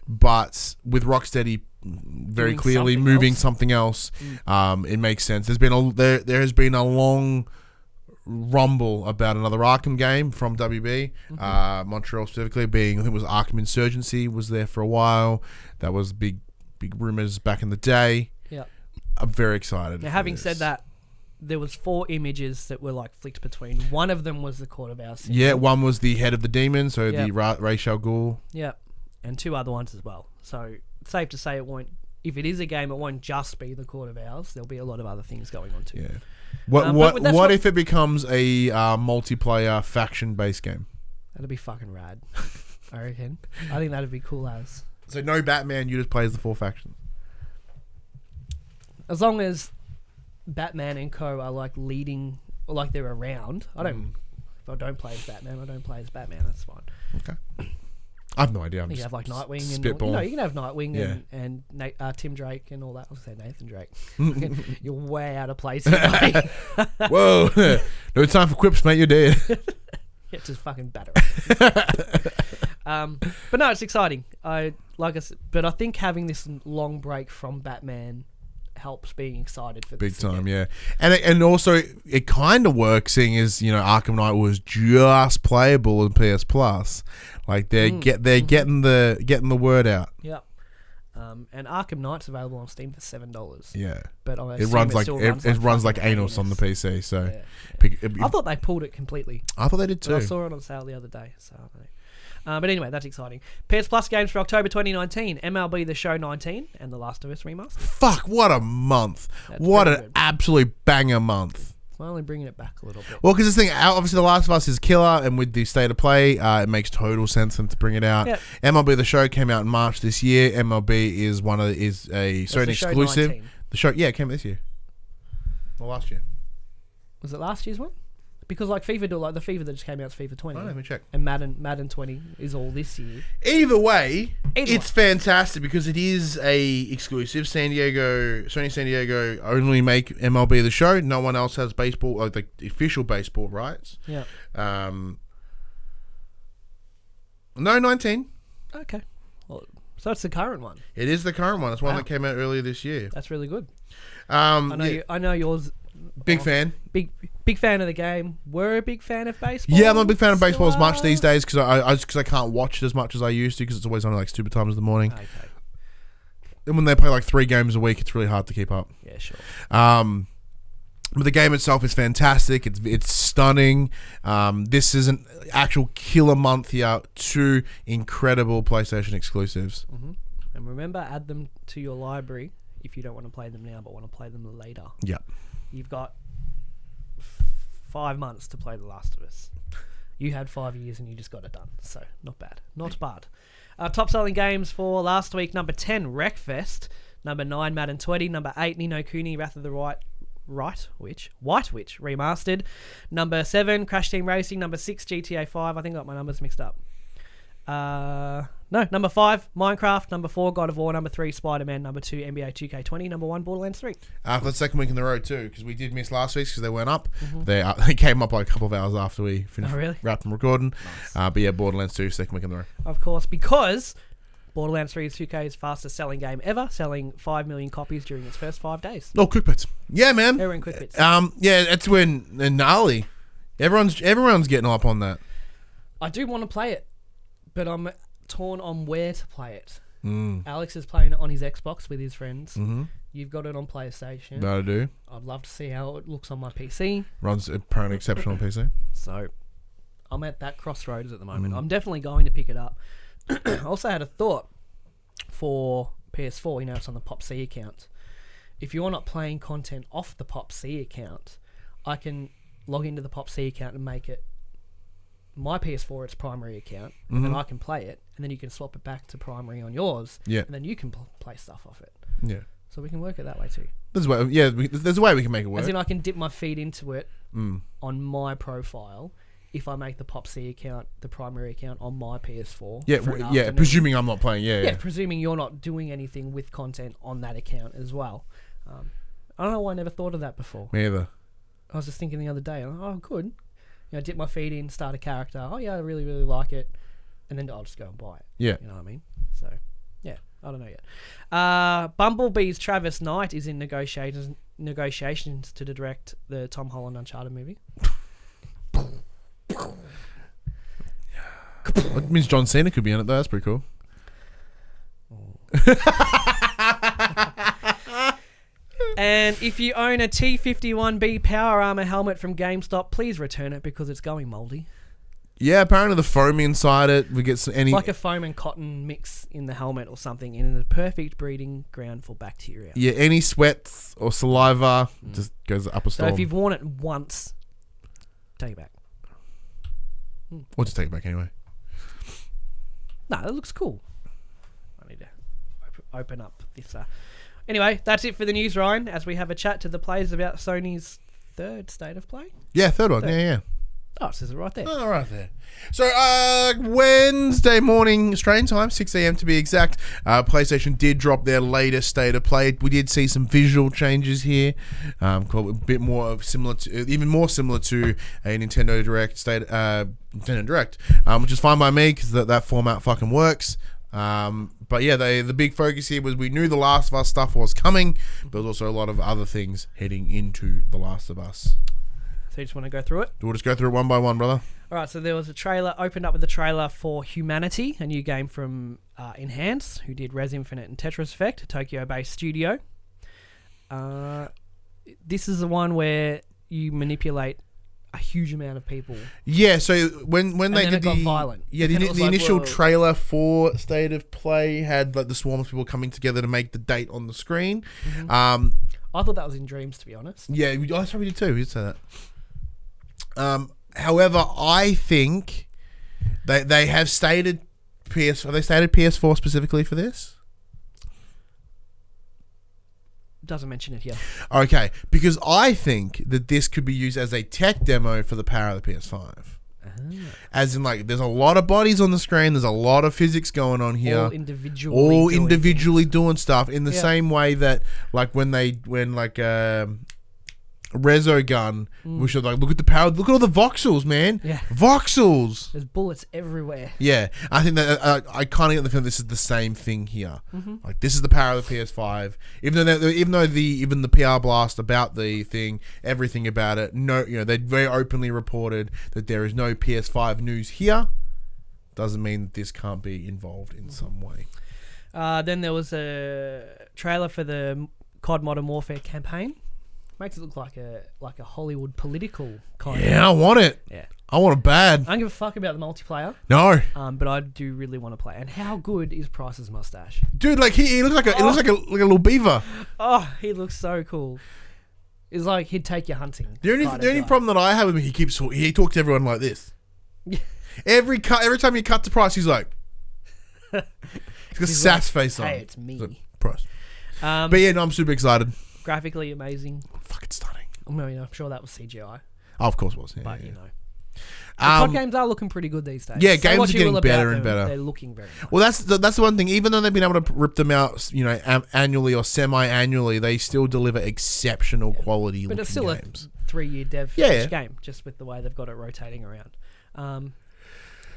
But with Rocksteady very clearly moving something else, it makes sense. There has been a long rumble about another Arkham game from WB, Montreal specifically, I think it was Arkham Insurgency was there for a while. That was big rumors back in the day. Yeah, I'm very excited. Now, having said that, there was 4 images that were like flicked between. One of them was the Court of Owls. Yeah, one was the head of the demon, so the Ra's al Ghul. Yeah. And 2 other ones as well. So it's safe to say it won't. If it is a game, it won't just be the Court of Owls. There'll be a lot of other things going on too. Yeah. What if it becomes a multiplayer faction-based game? That'd be fucking rad. I reckon. I think that'd be cool as. So no Batman, you just play as the 4 factions. As long as Batman and co are like leading, or like they're around. If I don't play as Batman, I don't play as Batman. That's fine. Okay. I have no idea. You can have like Nightwing and you can have Nightwing and Tim Drake and all that. I was going to say Nathan Drake. You're way out of place. Whoa! No time for quips, mate. You're dead. Yeah, just fucking batter. But no, it's exciting. But I think having this long break from Batman helps being excited for big this time, again. yeah. And also it kind of works, seeing as Arkham Knight was just playable in PS Plus. Like they're getting the word out. Yeah. And Arkham Knight's available on Steam for $7. Yeah, but it runs like anus on the PC. So I thought they pulled it completely. I thought they did too. I saw it on sale the other day. So I don't know. But anyway, that's exciting. PS Plus games for October 2019. MLB The Show 19 and The Last of Us Remastered. Fuck, what a month. What an absolute banger month. It's only bringing it back a little bit. Well, because this thing, obviously The Last of Us is killer, and with the state of play, it makes total sense for them to bring it out. Yep. MLB The Show came out in March this year. MLB is a Sony exclusive. 19. The show, it came this year. Or last year. Was it last year's one? Because like FIFA, the FIFA that just came out is FIFA 20. Oh, let me check. And Madden 20 is all this year. Either way, it's fantastic because it is a exclusive. Sony San Diego only make MLB The Show. No one else has baseball, like the official baseball rights. Yeah. No, 19. Okay. Well, so it's the current one. It is the current one. It's one that came out earlier this year. That's really good. I know yours. Big fan. Big fan of the game. We're a big fan of baseball. Yeah, I'm not a big fan of baseball as much these days because I can't watch it as much as I used to because it's always on like stupid times in the morning. Okay. And when they play like 3 games a week, it's really hard to keep up. Yeah, sure. But the game itself is fantastic. It's stunning. This is an actual killer month here. 2 incredible PlayStation exclusives. Mm-hmm. And remember, add them to your library if you don't want to play them now but want to play them later. Yep. You've got 5 months to play The Last of Us. You had 5 years and you just got it done. So, not bad. Not bad. Top selling games for last week. Number 10, Wreckfest. Number 9, Madden 20. Number 8, Ni no Kuni, Wrath of the White Witch Remastered. Number 7, Crash Team Racing. Number 6, GTA 5. I think I got my numbers mixed up. Number 5, Minecraft. Number 4, God of War. Number 3, Spider-Man. Number 2, NBA 2K20. Number 1, Borderlands 3. For the second week in the row too, because we did miss last week's because they weren't up. Mm-hmm. They came up like a couple of hours after we finished wrapped and recording. Nice. But yeah, Borderlands 2, second week in the row. Of course, because Borderlands 3 is 2K's fastest selling game ever, selling 5 million copies during its first 5 days. Oh, QUICKBITS. Yeah, man. They're in QUICKBITS. Yeah, that's when gnarly. Everyone's getting up on that. I do want to play it, but I'm torn on where to play it. Alex is playing it on his Xbox with his friends. Mm-hmm. You've got it on PlayStation. That I do. I'd love to see how it looks on my PC. Runs apparently exceptional on PC. So I'm at that crossroads at the moment. I'm definitely going to pick it up. I also had a thought for PS4. It's on the PopC account. if you're not playing content off the PopC account, I can log into the PopC account and make it my PS4 its primary account, and then I can play it, and then you can swap it back to primary on yours, and then you can play stuff off it. Yeah. So we can work it that way too. There's a way we can make it work. As in, I can dip my feed into it on my profile if I make the PopC account the primary account on my PS4. Yeah, presuming I'm not playing. Yeah. Presuming you're not doing anything with content on that account as well. I don't know why I never thought of that before. Me either. I was just thinking the other day, oh, good. Dip my feed in, start a character. Oh, yeah, I really, really like it. And then I'll just go and buy it. Yeah. You know what I mean? So, yeah, I don't know yet. Bumblebee's Travis Knight is in negotiations to direct the Tom Holland Uncharted movie. It means John Cena could be in it, though. That's pretty cool. And if you own a T-51B Power Armor helmet from GameStop, please return it because it's going moldy. Yeah, apparently the foam inside it, It's like a foam and cotton mix in the helmet or something, and it's a perfect breeding ground for bacteria. Yeah, any sweats or saliva just goes up a storm. So if you've worn it once, take it back. Or just take it back anyway. No, it looks cool. I need to open up this. Anyway, that's it for the news, Ryan, as we have a chat to the players about Sony's third state of play. Yeah, third one. Yeah. Oh, it says it right there. Oh, right there. So, Wednesday morning, Australian time, 6 a.m. to be exact, PlayStation did drop their latest state of play. We did see some visual changes here, a bit more similar to, even more similar to a Nintendo Direct which is fine by me because that format fucking works. But yeah, the big focus here was we knew The Last of Us stuff was coming, but there's also a lot of other things heading into The Last of Us. So you just want to go through it? We'll just go through it one by one, brother. All right, so there was a trailer, opened up with a trailer for Humanity, a new game from Enhance, who did Res Infinite and Tetris Effect, a Tokyo-based studio. This is the one where you manipulate a huge amount of people. Yeah, so when they did got violent. Yeah, the initial trailer for State of Play had like the swarm of people coming together to make the date on the screen. I thought that was in Dreams, to be honest. Yeah, I thought we did too. We did say that. However, I think they have stated have they stated PS4 specifically for this? Doesn't mention it here. Okay, because I think that this could be used as a tech demo for the power of the PS5. As in, like, there's a lot of bodies on the screen. There's a lot of physics going on here. All individually doing stuff in the same way that, like, when Resogun, we should like look at the power. Look at all the voxels, man. Yeah, voxels. There's bullets everywhere. Yeah, I think that I kind of get the feeling this is the same thing here. Like this is the power of the PS5. Even though the PR blast about the thing, everything about it. No, they very openly reported that there is no PS5 news here. Doesn't mean that this can't be involved in some way. Then there was a trailer for the COD Modern Warfare campaign. Makes it look like a Hollywood political kind of... Yeah, I want it. Yeah. I want it bad. I don't give a fuck about the multiplayer. No. But I do really want to play. And how good is Price's mustache? Dude, like he looks like a little beaver. Oh, he looks so cool. It's like he'd take you hunting. The only problem that I have with him, he talks to everyone like this. every time you cut to Price, he's like... he's got a sass face on. Hey, it's me. Like, Price. But yeah, no, I'm super excited. Graphically amazing. Fucking stunning. I'm sure that was CGI. Oh, of course it was. Yeah, but, yeah. COD games are looking pretty good these days. Yeah, games are getting better and better. They're looking very nice. Well, that's the one thing. Even though they've been able to rip them out, annually or semi-annually, they still deliver exceptional quality but it's still games. A 3-year dev for each game, just with the way they've got it rotating around. But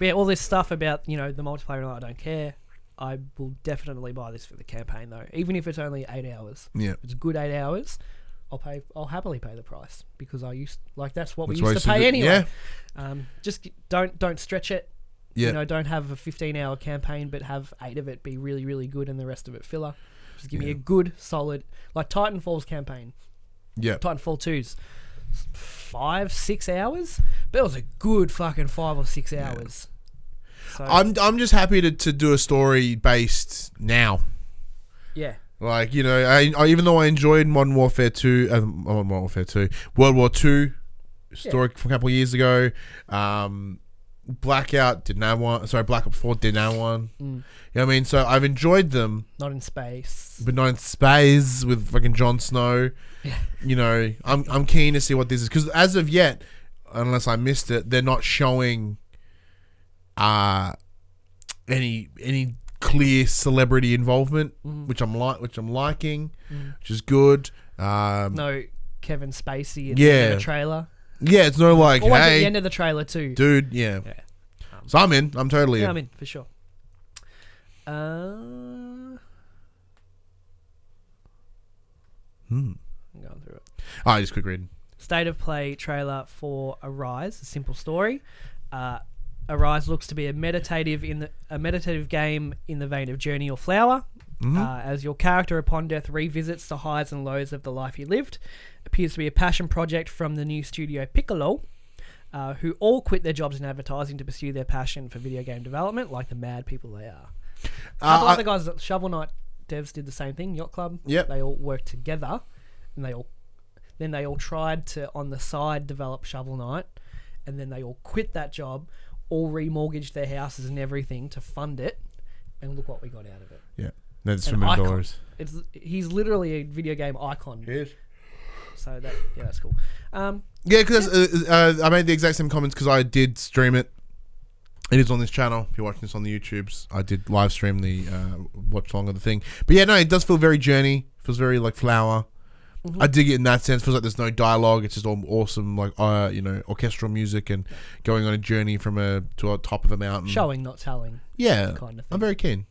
yeah, all this stuff about, the multiplayer and all, I don't care. I will definitely buy this for the campaign though, even if it's only 8 hours. Yeah, if it's a good 8 hours. I'll happily pay the price because that's what we used to pay anyway. Yeah. Just don't stretch it. Yeah. Don't have a 15-hour campaign, but have 8 of it be really, really good and the rest of it filler. Just give me a good, solid, like Titanfall's campaign. Yeah. Titanfall 2's 5-6 hours, but it was a good fucking 5 or 6 hours. So, I'm just happy to do a story based now. Yeah. Like, you know, I even though I enjoyed Modern Warfare 2, World War 2 story from a couple of years ago. Blackout didn't have one. Sorry, Black Ops 4 didn't have one. You know what I mean? So I've enjoyed them. Not in space. But not in space with fucking Jon Snow. Yeah. You know, I'm keen to see what this is. Because as of yet, unless I missed it, they're not showing any clear celebrity involvement, which I'm liking, which is good. No Kevin Spacey in the trailer. Yeah, it's not like, Always hey, at the end of the trailer too. Dude, yeah. So I'm in. I'm totally in. I'm in for sure. I'm going through it. Just quick read. State of play trailer for Arise, a simple story. Arise looks to be a meditative game in the vein of Journey or Flower. As your character upon death revisits the highs and lows of the life you lived. Appears to be a passion project from the new studio Piccolo, who all quit their jobs in advertising to pursue their passion for video game development, like the mad people they are. A couple other guys at Shovel Knight devs did the same thing. Yacht Club. Yep. They all worked together, and they all tried to on the side develop Shovel Knight, and then they all quit that job, all remortgaged their houses and everything to fund it, and look what we got out of it. Yeah. That's An $1 million. icon. He's literally a video game icon. Yes. So that's cool. Yeah, because I made the exact same comments because I did stream it. It is on this channel. If you're watching this on the YouTubes, I did live stream the watch along of the thing. But yeah, no, it does feel very Journey. Feels very like Flower. I dig it in that sense. Feels like there's no dialogue. It's just all awesome, like orchestral music and going on a journey from to a top of a mountain. Showing, not telling. Yeah, kind of thing. I'm very keen.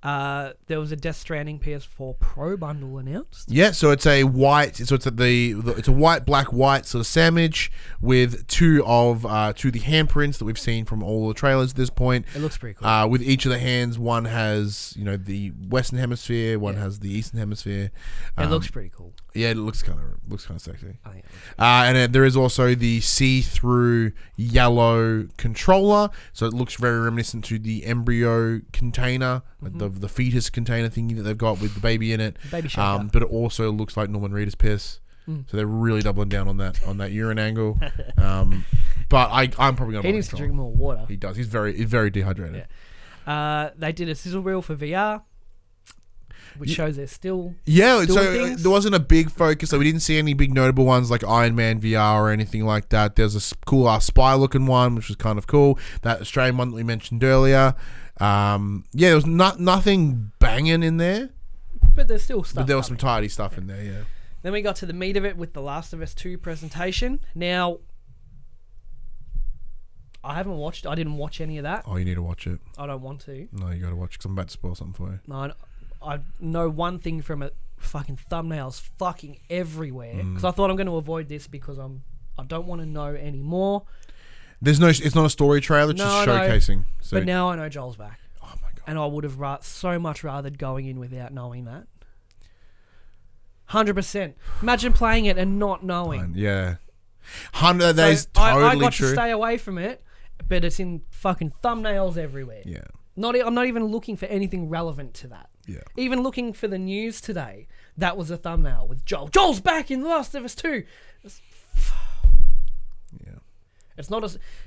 There was a Death Stranding PS4 Pro bundle announced. Yeah, so it's a white, it's a white, black, white sort of sandwich with two of the handprints that we've seen from all the trailers at this point. It looks pretty cool. With each of the hands, one has the Western Hemisphere, one has the Eastern Hemisphere. It looks pretty cool. Yeah, it looks kind of sexy. I think And then there is also the see-through yellow controller, so it looks very reminiscent to the embryo container, the fetus container thingy that they've got with the baby in it. Baby shower. But it also looks like Norman Reedus piss. So they're really doubling down on that urine angle. But I'm probably gonna. He needs to drink more water. He does. He's very dehydrated. Yeah. They did a sizzle reel for VR, which shows they're still so doing things. There wasn't a big focus. Like we didn't see any big notable ones like Iron Man VR or anything like that. There's a cool spy looking one, which was kind of cool. That Australian one that we mentioned earlier. There was nothing banging in there, but there's still stuff. But there was some tidy stuff in there. Yeah. Then we got to the meat of it with the Last of Us 2 presentation. Now, I didn't watch any of that. Oh, you need to watch it. I don't want to. No, you got to watch it because I'm about to spoil something for you. No, I know one thing from it. Fucking thumbnails, fucking everywhere. Because I thought I'm going to avoid this because I don't want to know anymore. It's not a story trailer. It's just showcasing. So. But now I know Joel's back. Oh my god! And I would have so much rather going in without knowing that. 100%. Imagine playing it and not knowing. Yeah. 100. That is totally I got true. to stay away from it, but it's in fucking thumbnails everywhere. Yeah. I'm not even looking for anything relevant to that. Yeah. Even looking for the news today, that was a thumbnail with Joel. Joel's back in The Last of Us 2. Yeah.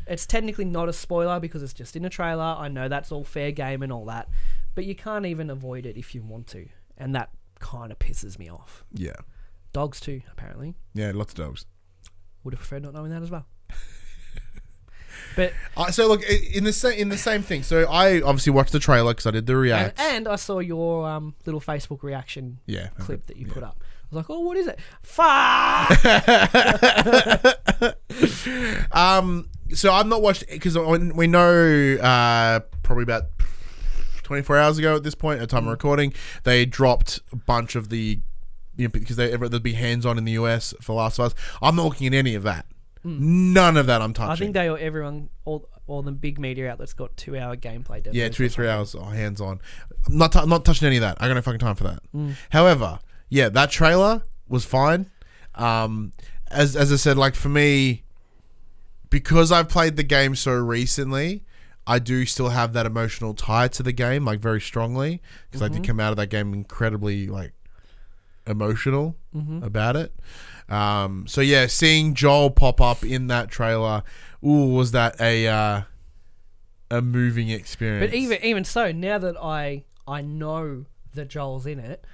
It's technically not a spoiler because it's just in a trailer. I know that's all fair game and all that, but you can't even avoid it if you want to, and that kind of pisses me off. Yeah. Dogs too, apparently. Yeah, lots of dogs. Would have preferred not knowing that as well. But so look in the same thing. So I obviously watched the trailer because I did the react, and I saw your little Facebook reaction clip that you put up. I was like, oh, what is it? Fuck. So I'm not watched because we know probably about 24 hours ago at this point, at time of recording, they dropped a bunch of the, because there'll be hands-on in the US for Last of Us. I'm not looking at any of that. None of that I'm touching. I think all the big media outlets got 2-hour gameplay demos. Yeah, 2 to 3 hours hands-on. I'm not touching any of that. I got no fucking time for that. However, yeah, that trailer was fine. As I said, like for me, because I've played the game so recently, I do still have that emotional tie to the game, like very strongly, because I did come out of that game incredibly like emotional about it. So yeah, seeing Joel pop up in that trailer, was that a moving experience? But even so, now that I know that Joel's in it,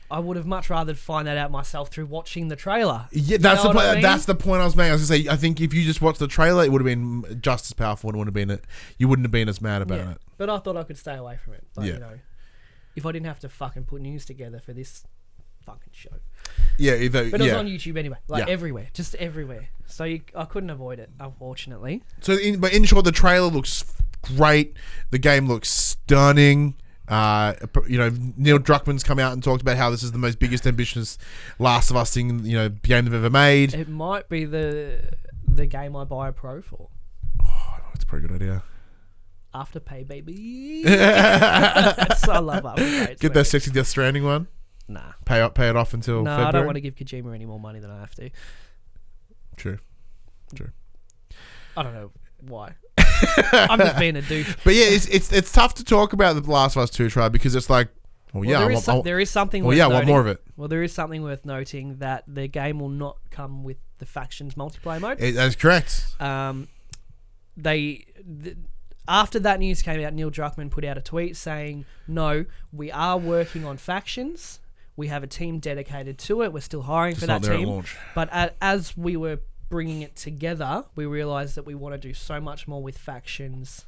I would have much rather find that out myself through watching the trailer. Yeah, that's the point. I mean? That's the point I was making. I was gonna say, I think if you just watched the trailer, it would have been just as powerful. And would have been it. You wouldn't have been as mad about it. But I thought I could stay away from it. But you know, if I didn't have to fucking put news together for this fucking show. Yeah, but it was on YouTube anyway, like everywhere, just everywhere. So I couldn't avoid it, unfortunately. So, in short, the trailer looks great. The game looks stunning. Neil Druckmann's come out and talked about how this is the most biggest, ambitious Last of Us thing, game they've ever made. It might be the game I buy a Pro for. Oh, that's a pretty good idea. Afterpay, baby. I love Afterpay. Get that sexy Death Stranding one. Nah. Pay it off until February. I don't want to give Kojima any more money than I have to. True. I don't know why. I'm just being a douche. But yeah, it's tough to talk about the Last of Us 2 trial because it's like, there is something. I want more of it. Well, there is something worth noting that the game will not come with the factions multiplayer mode. That's correct. After that news came out, Neil Druckmann put out a tweet saying, "No, we are working on factions. We have a team dedicated to it. We're still hiring for that team. But as we were bringing it together, we realized that we want to do so much more with factions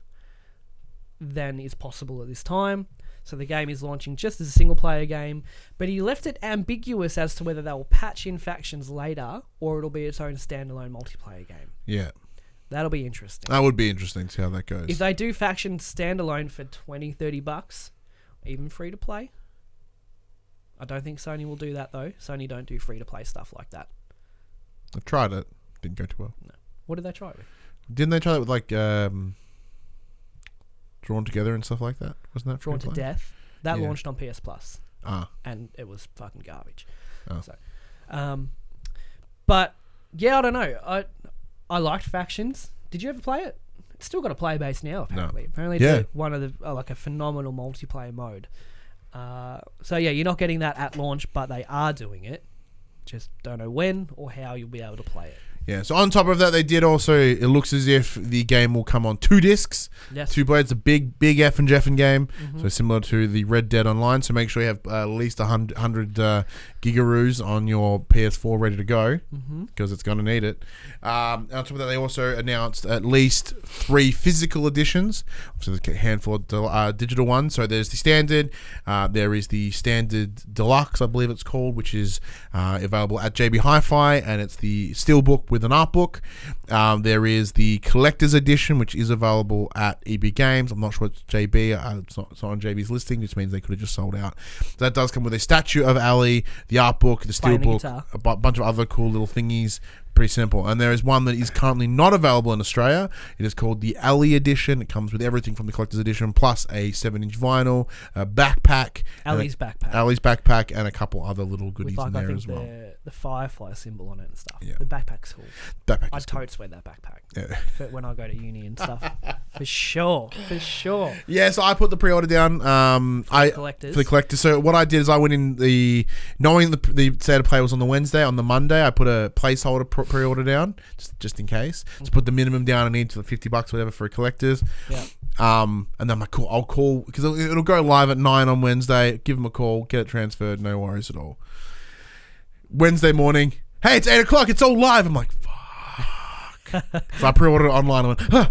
than is possible at this time. So the game is launching just as a single-player game, but he left it ambiguous as to whether they will patch in factions later or it'll be its own standalone multiplayer game. Yeah. That'll be interesting. That would be interesting to see how that goes. If they do factions standalone for $20-$30, even free-to-play, I don't think Sony will do that, though. Sony don't do free-to-play stuff like that. I've tried it. Didn't go too well. No. What did they try it with? Didn't they try it with, like, Drawn Together and stuff like that? Wasn't that Drawn to Death? That Yeah. launched on PS Plus. Ah. And it was fucking garbage. Oh. So, but, yeah, I don't know. I liked factions. Did you ever play it? It's still got a player base now, apparently. No. Apparently it's one of the like a phenomenal multiplayer mode. So yeah, you're not getting that at launch, but they are doing it. Just don't know when or how you'll be able to play it. Yeah, so on top of that, they did also, it looks as if the game will come on 2 discs. Yes. 2 blades, a big F and Jeffin game. So similar to the Red Dead Online. So make sure you have at least 100 gigaroos on your PS4 ready to go because it's going to need it. On top of that, they also announced at least 3 physical editions. So there's a handful of digital ones. So there's the standard. There is the standard deluxe, I believe it's called, which is available at JB Hi-Fi, and it's the steelbook with an art book. There is the collector's edition, which is available at EB Games. I'm not sure it's JB. It's not on JB's listing, which means they could have just sold out. So that does come with a statue of Ali, the art book, the steelbook, a bunch of other cool little thingies. Pretty simple. And there is one that is currently not available in Australia. It is called the Ali Edition. It comes with everything from the collector's edition, plus a 7-inch vinyl, a backpack. Ali's backpack. Ali's backpack, and a couple other little goodies with, like, in there I think as well. The Firefly symbol on it and stuff. Yeah. The backpack's cool. I'd cool. totes wear that backpack Yeah. when I go to uni and stuff. For sure. Yeah, so I put the pre-order down For the collectors. So what I did is I went in knowing the state of play was on the Wednesday. On the Monday, I put a placeholder pre-order down just in case. So put the minimum down I need to the $50, whatever, for collectors. Yeah. And then I'm like, cool, I'll call because it'll go live at 9 on Wednesday. Give them a call, get it transferred, no worries at all. Wednesday morning, hey, it's 8 o'clock. It's all live. I'm like, fuck. So I pre-ordered it online. I went, huh.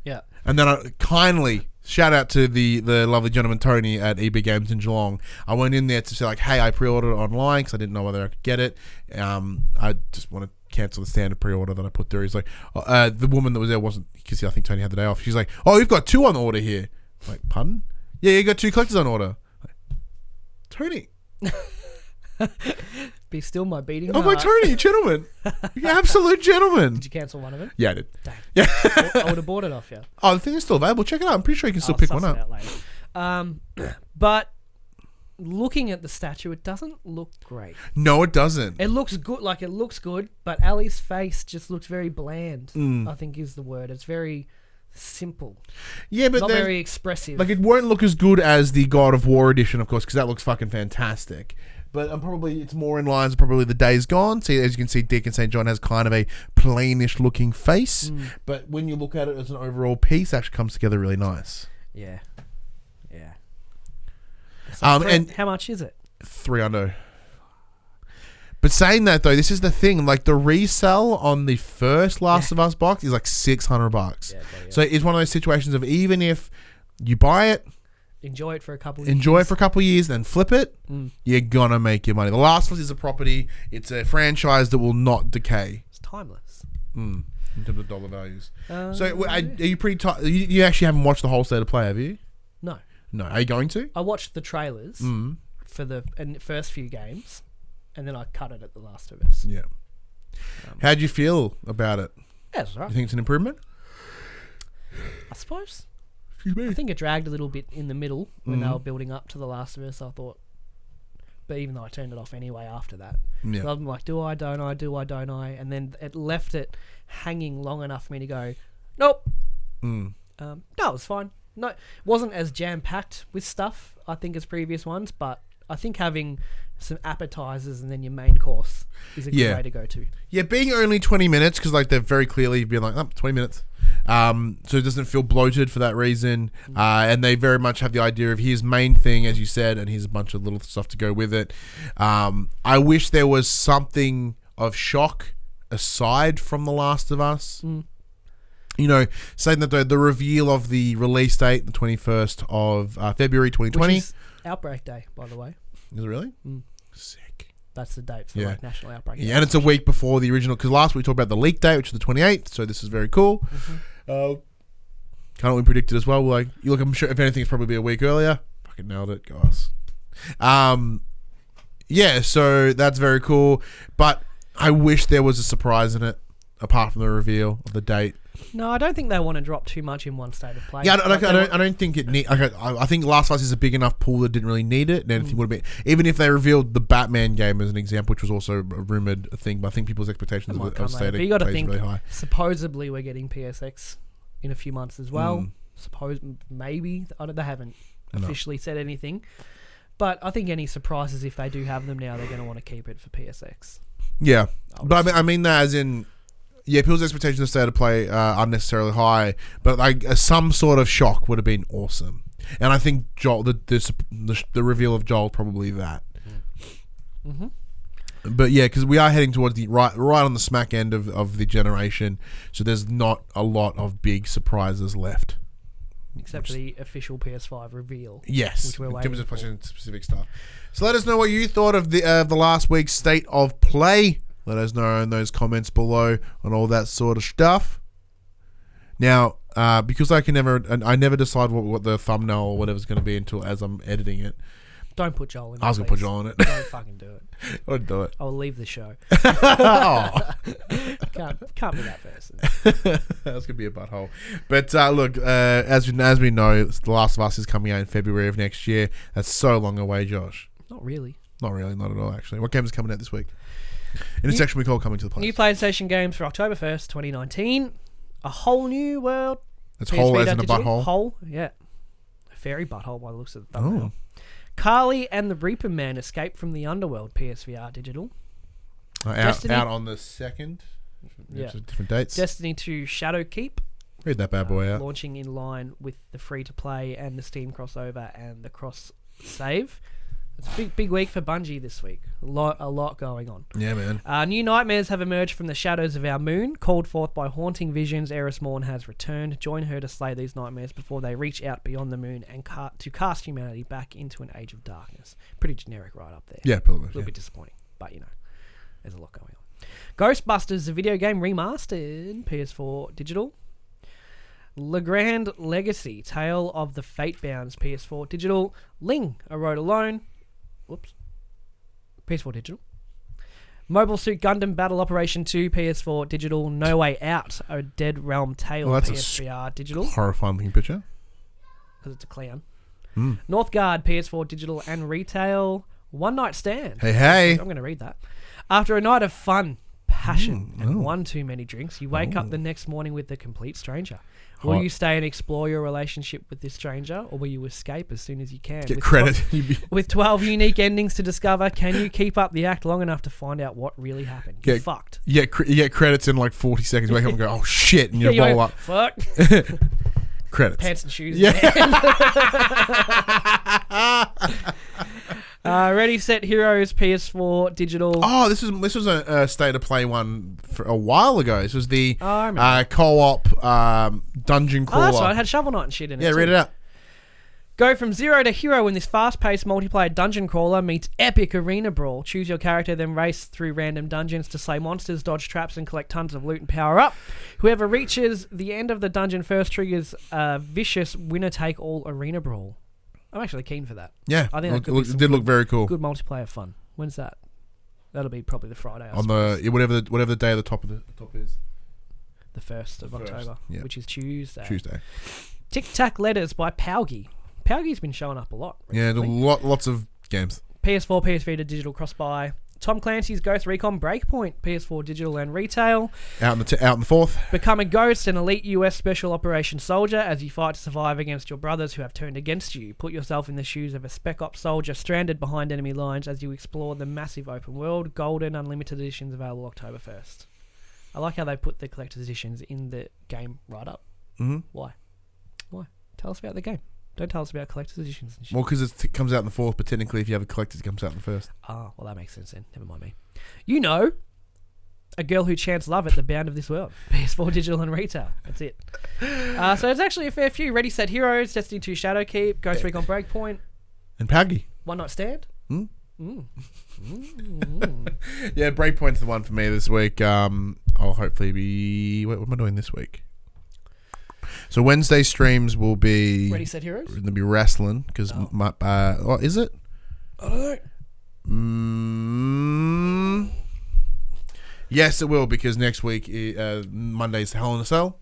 Yeah. And then I kindly shout out to the lovely gentleman Tony at EB Games in Geelong. I went in there to say like, hey, I pre-ordered it online because I didn't know whether I could get it. I just want to cancel the standard pre-order that I put there. He's like, the woman that was there wasn't, because I think Tony had the day off. She's like, oh, you've got 2 on order here. I'm like, pardon? Yeah, you got 2 collectors on order. Like, Tony. Be still my beating Oh heart. my Tony, gentleman. You're an absolute gentleman. Did you cancel one of them? Yeah, I did. Dang. Yeah. I would have bought it off you. Oh, the thing is still available. Check it out. I'm pretty sure you can still pick one up. It out later. But looking at the statue, it doesn't look great. No, it doesn't. It looks good, but Ali's face just looks very bland. I think is the word. It's very simple. Yeah, but Not then, very expressive. like, it won't look as good as the God of War edition, of course, because that looks fucking fantastic. But probably it's more in lines with probably the Days Gone. See, as you can see, Dick and St. John has kind of a plainish looking face. But when you look at it as an overall piece, it actually comes together really nice. Yeah. Yeah. And how much is it? $300. But saying that though, this is the thing. Like the resell on the first Last of Us box is like $600. Yeah. So it's one of those situations of even if you buy it, enjoy it for a couple of years, then flip it, you're gonna make your money. The Last of Us is a property. It's a franchise that will not decay. It's timeless. In terms of dollar values. So are you pretty tight? You actually haven't watched the whole state of play, have you? No. Are you going to? I watched the trailers for the first few games, and then I cut it at The Last of Us. Yeah. How'd you feel about it? Yeah, it's all right. You think it's an improvement? I suppose. Excuse me. I think it dragged a little bit in the middle when they were building up to The Last of Us. I thought, but even though I turned it off anyway after that, so I'm like, do I, don't I, do I, don't I? And then it left it hanging long enough for me to go, nope. No, it was fine. No, it wasn't as jam-packed with stuff, I think, as previous ones, but I think having some appetizers and then your main course is a good way to go to. Yeah, being only 20 minutes, because like they're very clearly being like, 20 minutes. So it doesn't feel bloated for that reason. And they very much have the idea of his main thing, as you said, and here's a bunch of little stuff to go with it. I wish there was something of shock aside from The Last of Us. You know, saying that the reveal of the release date, the 21st of February 2020. Which is Outbreak Day, by the way. Is it really? Sick. That's the date for like National Outbreak Day. Yeah, and it's a week before the original, because last week we talked about the leak date, which is the 28th, so this is very cool. Kind of what we predicted as well. Like, you look, I'm sure if anything, it's probably be a week earlier. Fucking nailed it, guys. Yeah, so that's very cool. But I wish there was a surprise in it, apart from the reveal of the date. No, I don't think they want to drop too much in one state of play. Yeah, I don't think it need. I think Last of Us is a big enough pool that didn't really need it. And anything would have been, even if they revealed the Batman game as an example, which was also a rumored thing, but I think people's expectations of state but you got to think, really high. Supposedly we're getting PSX in a few months as well. Maybe they haven't officially said anything, but I think any surprises, if they do have them now, they're going to want to keep it for PSX. Yeah, but I mean that as in. Yeah, people's expectations of state of play are unnecessarily high, but like some sort of shock would have been awesome. And I think Joel, the reveal of Joel, probably that. But yeah, because we are heading towards the right on the smack end of the generation, so there's not a lot of big surprises left, except for the official PS5 reveal. Yes, which we're in waiting terms of for. specific stuff. So let us know what you thought of the last week's state of play. Let us know in those comments below on all that sort of stuff. Now, because I never decide what the thumbnail or whatever's going to be until as I'm editing it. Don't put Joel in it. I was going to put Joel in it. Don't fucking do it. I would do it. I'll leave the show. Oh. Can't be that person. That's going to be a butthole. But look, as we know, The Last of Us is coming out in February of next year. That's so long away, Josh. Not really. Not at all, actually. What games are coming out this week? In a section we call Coming to the Place. New PlayStation games for October 1st, 2019. A whole new world. It's whole as in a butthole? Whole, yeah. A fairy butthole by the looks of the thumbnail. Carly and the Reaper Man escape from the underworld, PSVR digital. Out on the 2nd. Yeah. Different dates. Destiny 2 Shadowkeep. Read that bad boy out. Launching in line with the free-to-play and the Steam crossover and the cross-save. It's a big week for Bungie this week. A lot going on. Yeah, man. New nightmares have emerged from the shadows of our moon. Called forth by haunting visions, Eris Morn has returned. Join her to slay these nightmares before they reach out beyond the moon and to cast humanity back into an age of darkness. Pretty generic right up there. Yeah, probably. A little bit disappointing, but there's a lot going on. Ghostbusters, the video game remastered, PS4 digital. Le Grand Legacy, Tale of the Fatebounds, PS4 digital. Ling, A Road Alone. Whoops. PS4 digital. Mobile Suit Gundam Battle Operation 2, PS4 digital. No Way Out, A Dead Realm Tale, PSVR digital. Horrifying looking picture. Because it's a clown. Northgard, PS4 digital and retail. One Night Stand. Hey. I'm going to read that. After a night of fun, passion, and one too many drinks, you wake up the next morning with a complete stranger. Will Hot. you stay and explore your relationship with this stranger, or will you escape as soon as you can? Get credit. With 12 unique endings to discover, can you keep up the act long enough to find out what really happened? You're fucked. You get credits in like 40 seconds. You wake up and go, oh shit, and you roll up. Fuck. Credits. Pants and shoes. Yeah. Ready, Set, Heroes, PS4, digital. Oh, this was a state of play one for a while ago. This was the I remember. co-op dungeon crawler. Oh, that's right. It had Shovel Knight and shit in it. Yeah, read it out. Go from zero to hero in this fast-paced multiplayer dungeon crawler meets epic arena brawl. Choose your character, then race through random dungeons to slay monsters, dodge traps, and collect tons of loot and power up. Whoever reaches the end of the dungeon first triggers a vicious winner-take-all arena brawl. I'm actually keen for that. Yeah, I think it did look very cool. Good multiplayer fun. When's that? That'll be probably the Friday. On the whatever the day of the top is. The 1st of October, yeah. which is Tuesday. Tuesday. Tic Tac Letters by Paugi. Paugi's been showing up a lot recently. Yeah, lots of games. PS4, PS3 to digital cross-buy. Tom Clancy's Ghost Recon Breakpoint, PS4 digital and retail. Out in the 4th. Become a ghost, an elite US special operations soldier as you fight to survive against your brothers who have turned against you. Put yourself in the shoes of a Spec Ops soldier stranded behind enemy lines as you explore the massive open world. Golden Unlimited Editions available October 1st. I like how they put the collector's editions in the game right up. Mm-hmm. Why? Tell us about the game. Don't tell us about collector's editions and shit. Well, because it comes out in the 4th, but technically if you have a collector's, it comes out in the 1st. Oh, well, that makes sense then. Never mind me. You know, a girl who chants love at the bound of this world. PS4 digital and retail. That's it. So it's actually a fair few. Ready, Set, Heroes, Destiny 2 Shadowkeep, Ghost Recon Breakpoint. And Paggy. One Night Stand. Yeah, Breakpoint's the one for me this week. I'll hopefully be... What am I doing this week? So Wednesday streams will be... Ready, Set, Heroes? There'll be wrestling, because... is it? I don't know. Yes, it will, because next week, Monday's Hell in a Cell.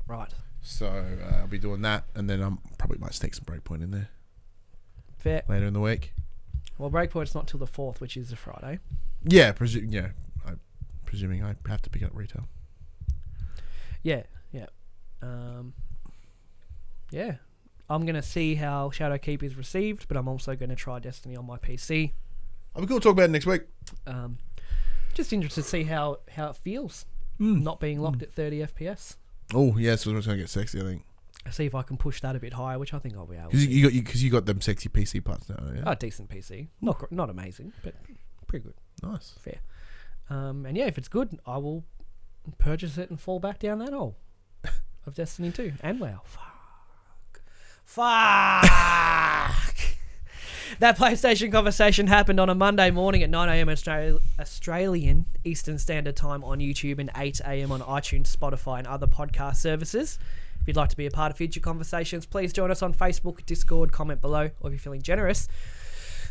Right. So I'll be doing that, and then I probably might sneak some Breakpoint in there. Fair. Later in the week. Well, Breakpoint's not till the 4th, which is a Friday. Yeah, presuming I have to pick up retail. Yeah. I'm going to see how Shadowkeep is received, but I'm also going to try Destiny on my PC. I'll be cool to talk about it next week. Just interested to see how it feels not being locked at 30 FPS. Oh, yeah, so it's going to get sexy, I think. See if I can push that a bit higher, which I think I'll be able to. Because you got them sexy PC parts now, yeah? Oh, decent PC. Not amazing, but pretty good. Nice. Fair. And yeah, if it's good, I will purchase it and fall back down that hole of Destiny 2 and WoW. Fuck. That PlayStation conversation happened on a Monday morning at 9 a.m. Australian Eastern Standard Time on YouTube and 8 a.m. on iTunes, Spotify, and other podcast services. If you'd like to be a part of future conversations, please join us on Facebook, Discord, comment below, or if you're feeling generous,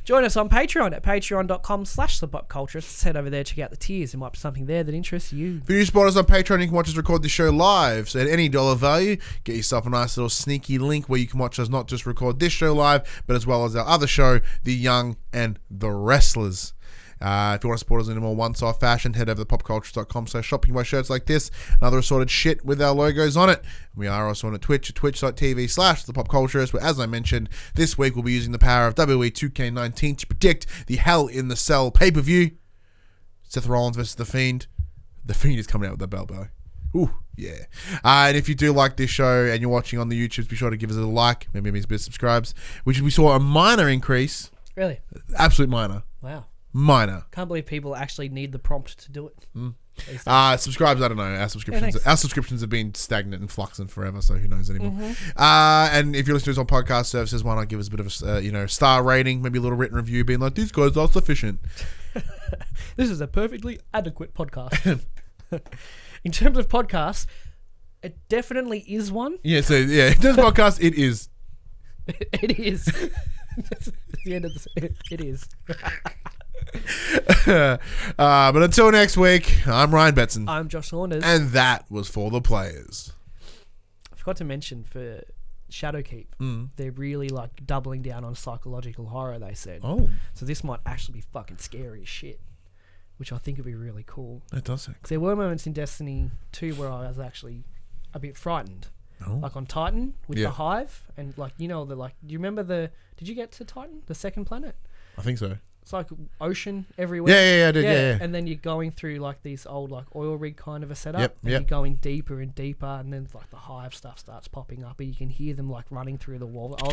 join us on Patreon at patreon.com/thepopculturists. Head over there, check out the tiers. There might be something there that interests you. If you support us on Patreon, you can watch us record this show live. So at any dollar value, get yourself a nice little sneaky link where you can watch us not just record this show live, but as well as our other show, The Young and the Wrestlers. If you want to support us in a more one-off fashion, head over to popculturists.com/shopping buy shirts like this and other assorted shit with our logos on it. We are also on a Twitch at twitch.tv/thepopculturists, where, as I mentioned, this week we'll be using the power of WWE 2K19 to predict the Hell in the Cell pay-per-view. Seth Rollins versus The Fiend. The Fiend is coming out with the belt, though. Ooh, yeah. And if you do like this show and you're watching on the YouTubes, be sure to give us a like, maybe a bit of subscribes, which we saw a minor increase. Really? Absolute minor. Wow. Minor. Can't believe people actually need the prompt to do it. Subscribes, I don't know. Our subscriptions have been stagnant and fluxing forever, so who knows anymore. Mm-hmm. And if you're listening to us on podcast services, why not give us a bit of a star rating, maybe a little written review, being like, these guys are sufficient. This is a perfectly adequate podcast. In terms of podcasts, it definitely is one. Yeah, so in terms of podcast, it is. It is. That's the end of it is. But until next week, I'm Ryan Betson. I'm Josh Saunders. And that was For the Players. I forgot to mention for Shadowkeep, they're really like doubling down on psychological horror, they said. Oh. So this might actually be fucking scary as shit, which I think would be really cool. It does. Because there were moments in Destiny 2 where I was actually a bit frightened. like on Titan with Yeah. the hive, and like do you remember did you get to Titan, the second planet? I think so. It's like ocean everywhere. Yeah, I did. Yeah. And then you're going through like these old like oil rig kind of a setup. Yep, and yep. you're going deeper and deeper, and then like the hive stuff starts popping up, and you can hear them like running through the wall. I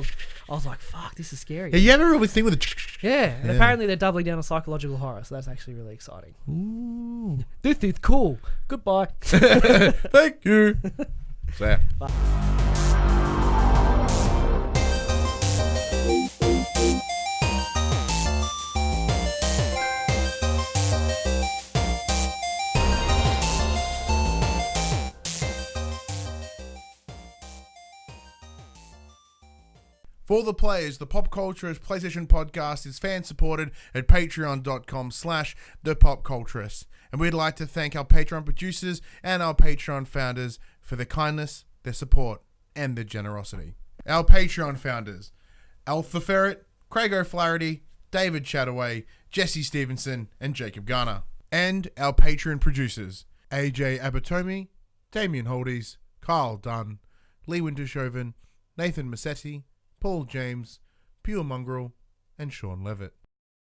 was like, fuck, this is scary. Yeah, you have a really thing with the. Yeah, and apparently they're doubling down on psychological horror, so that's actually really exciting. Ooh, this is cool. Goodbye. Thank you. So, yeah. For the players, the PopCulturists PlayStation podcast is fan-supported at patreon.com/thepopculturists. And we'd like to thank our Patreon producers and our Patreon founders for their kindness, their support, and their generosity. Our Patreon founders: Alpha Ferret, Craig O'Flaherty, David Chataway, Jesse Stevenson, and Jacob Garner. And our Patreon producers: AJ Abatomi, Damien Holdies, Kyle Dunn, Lee Wintershoven, Nathan Massetti, Paul James, Pure Mongrel, and Sean Levitt.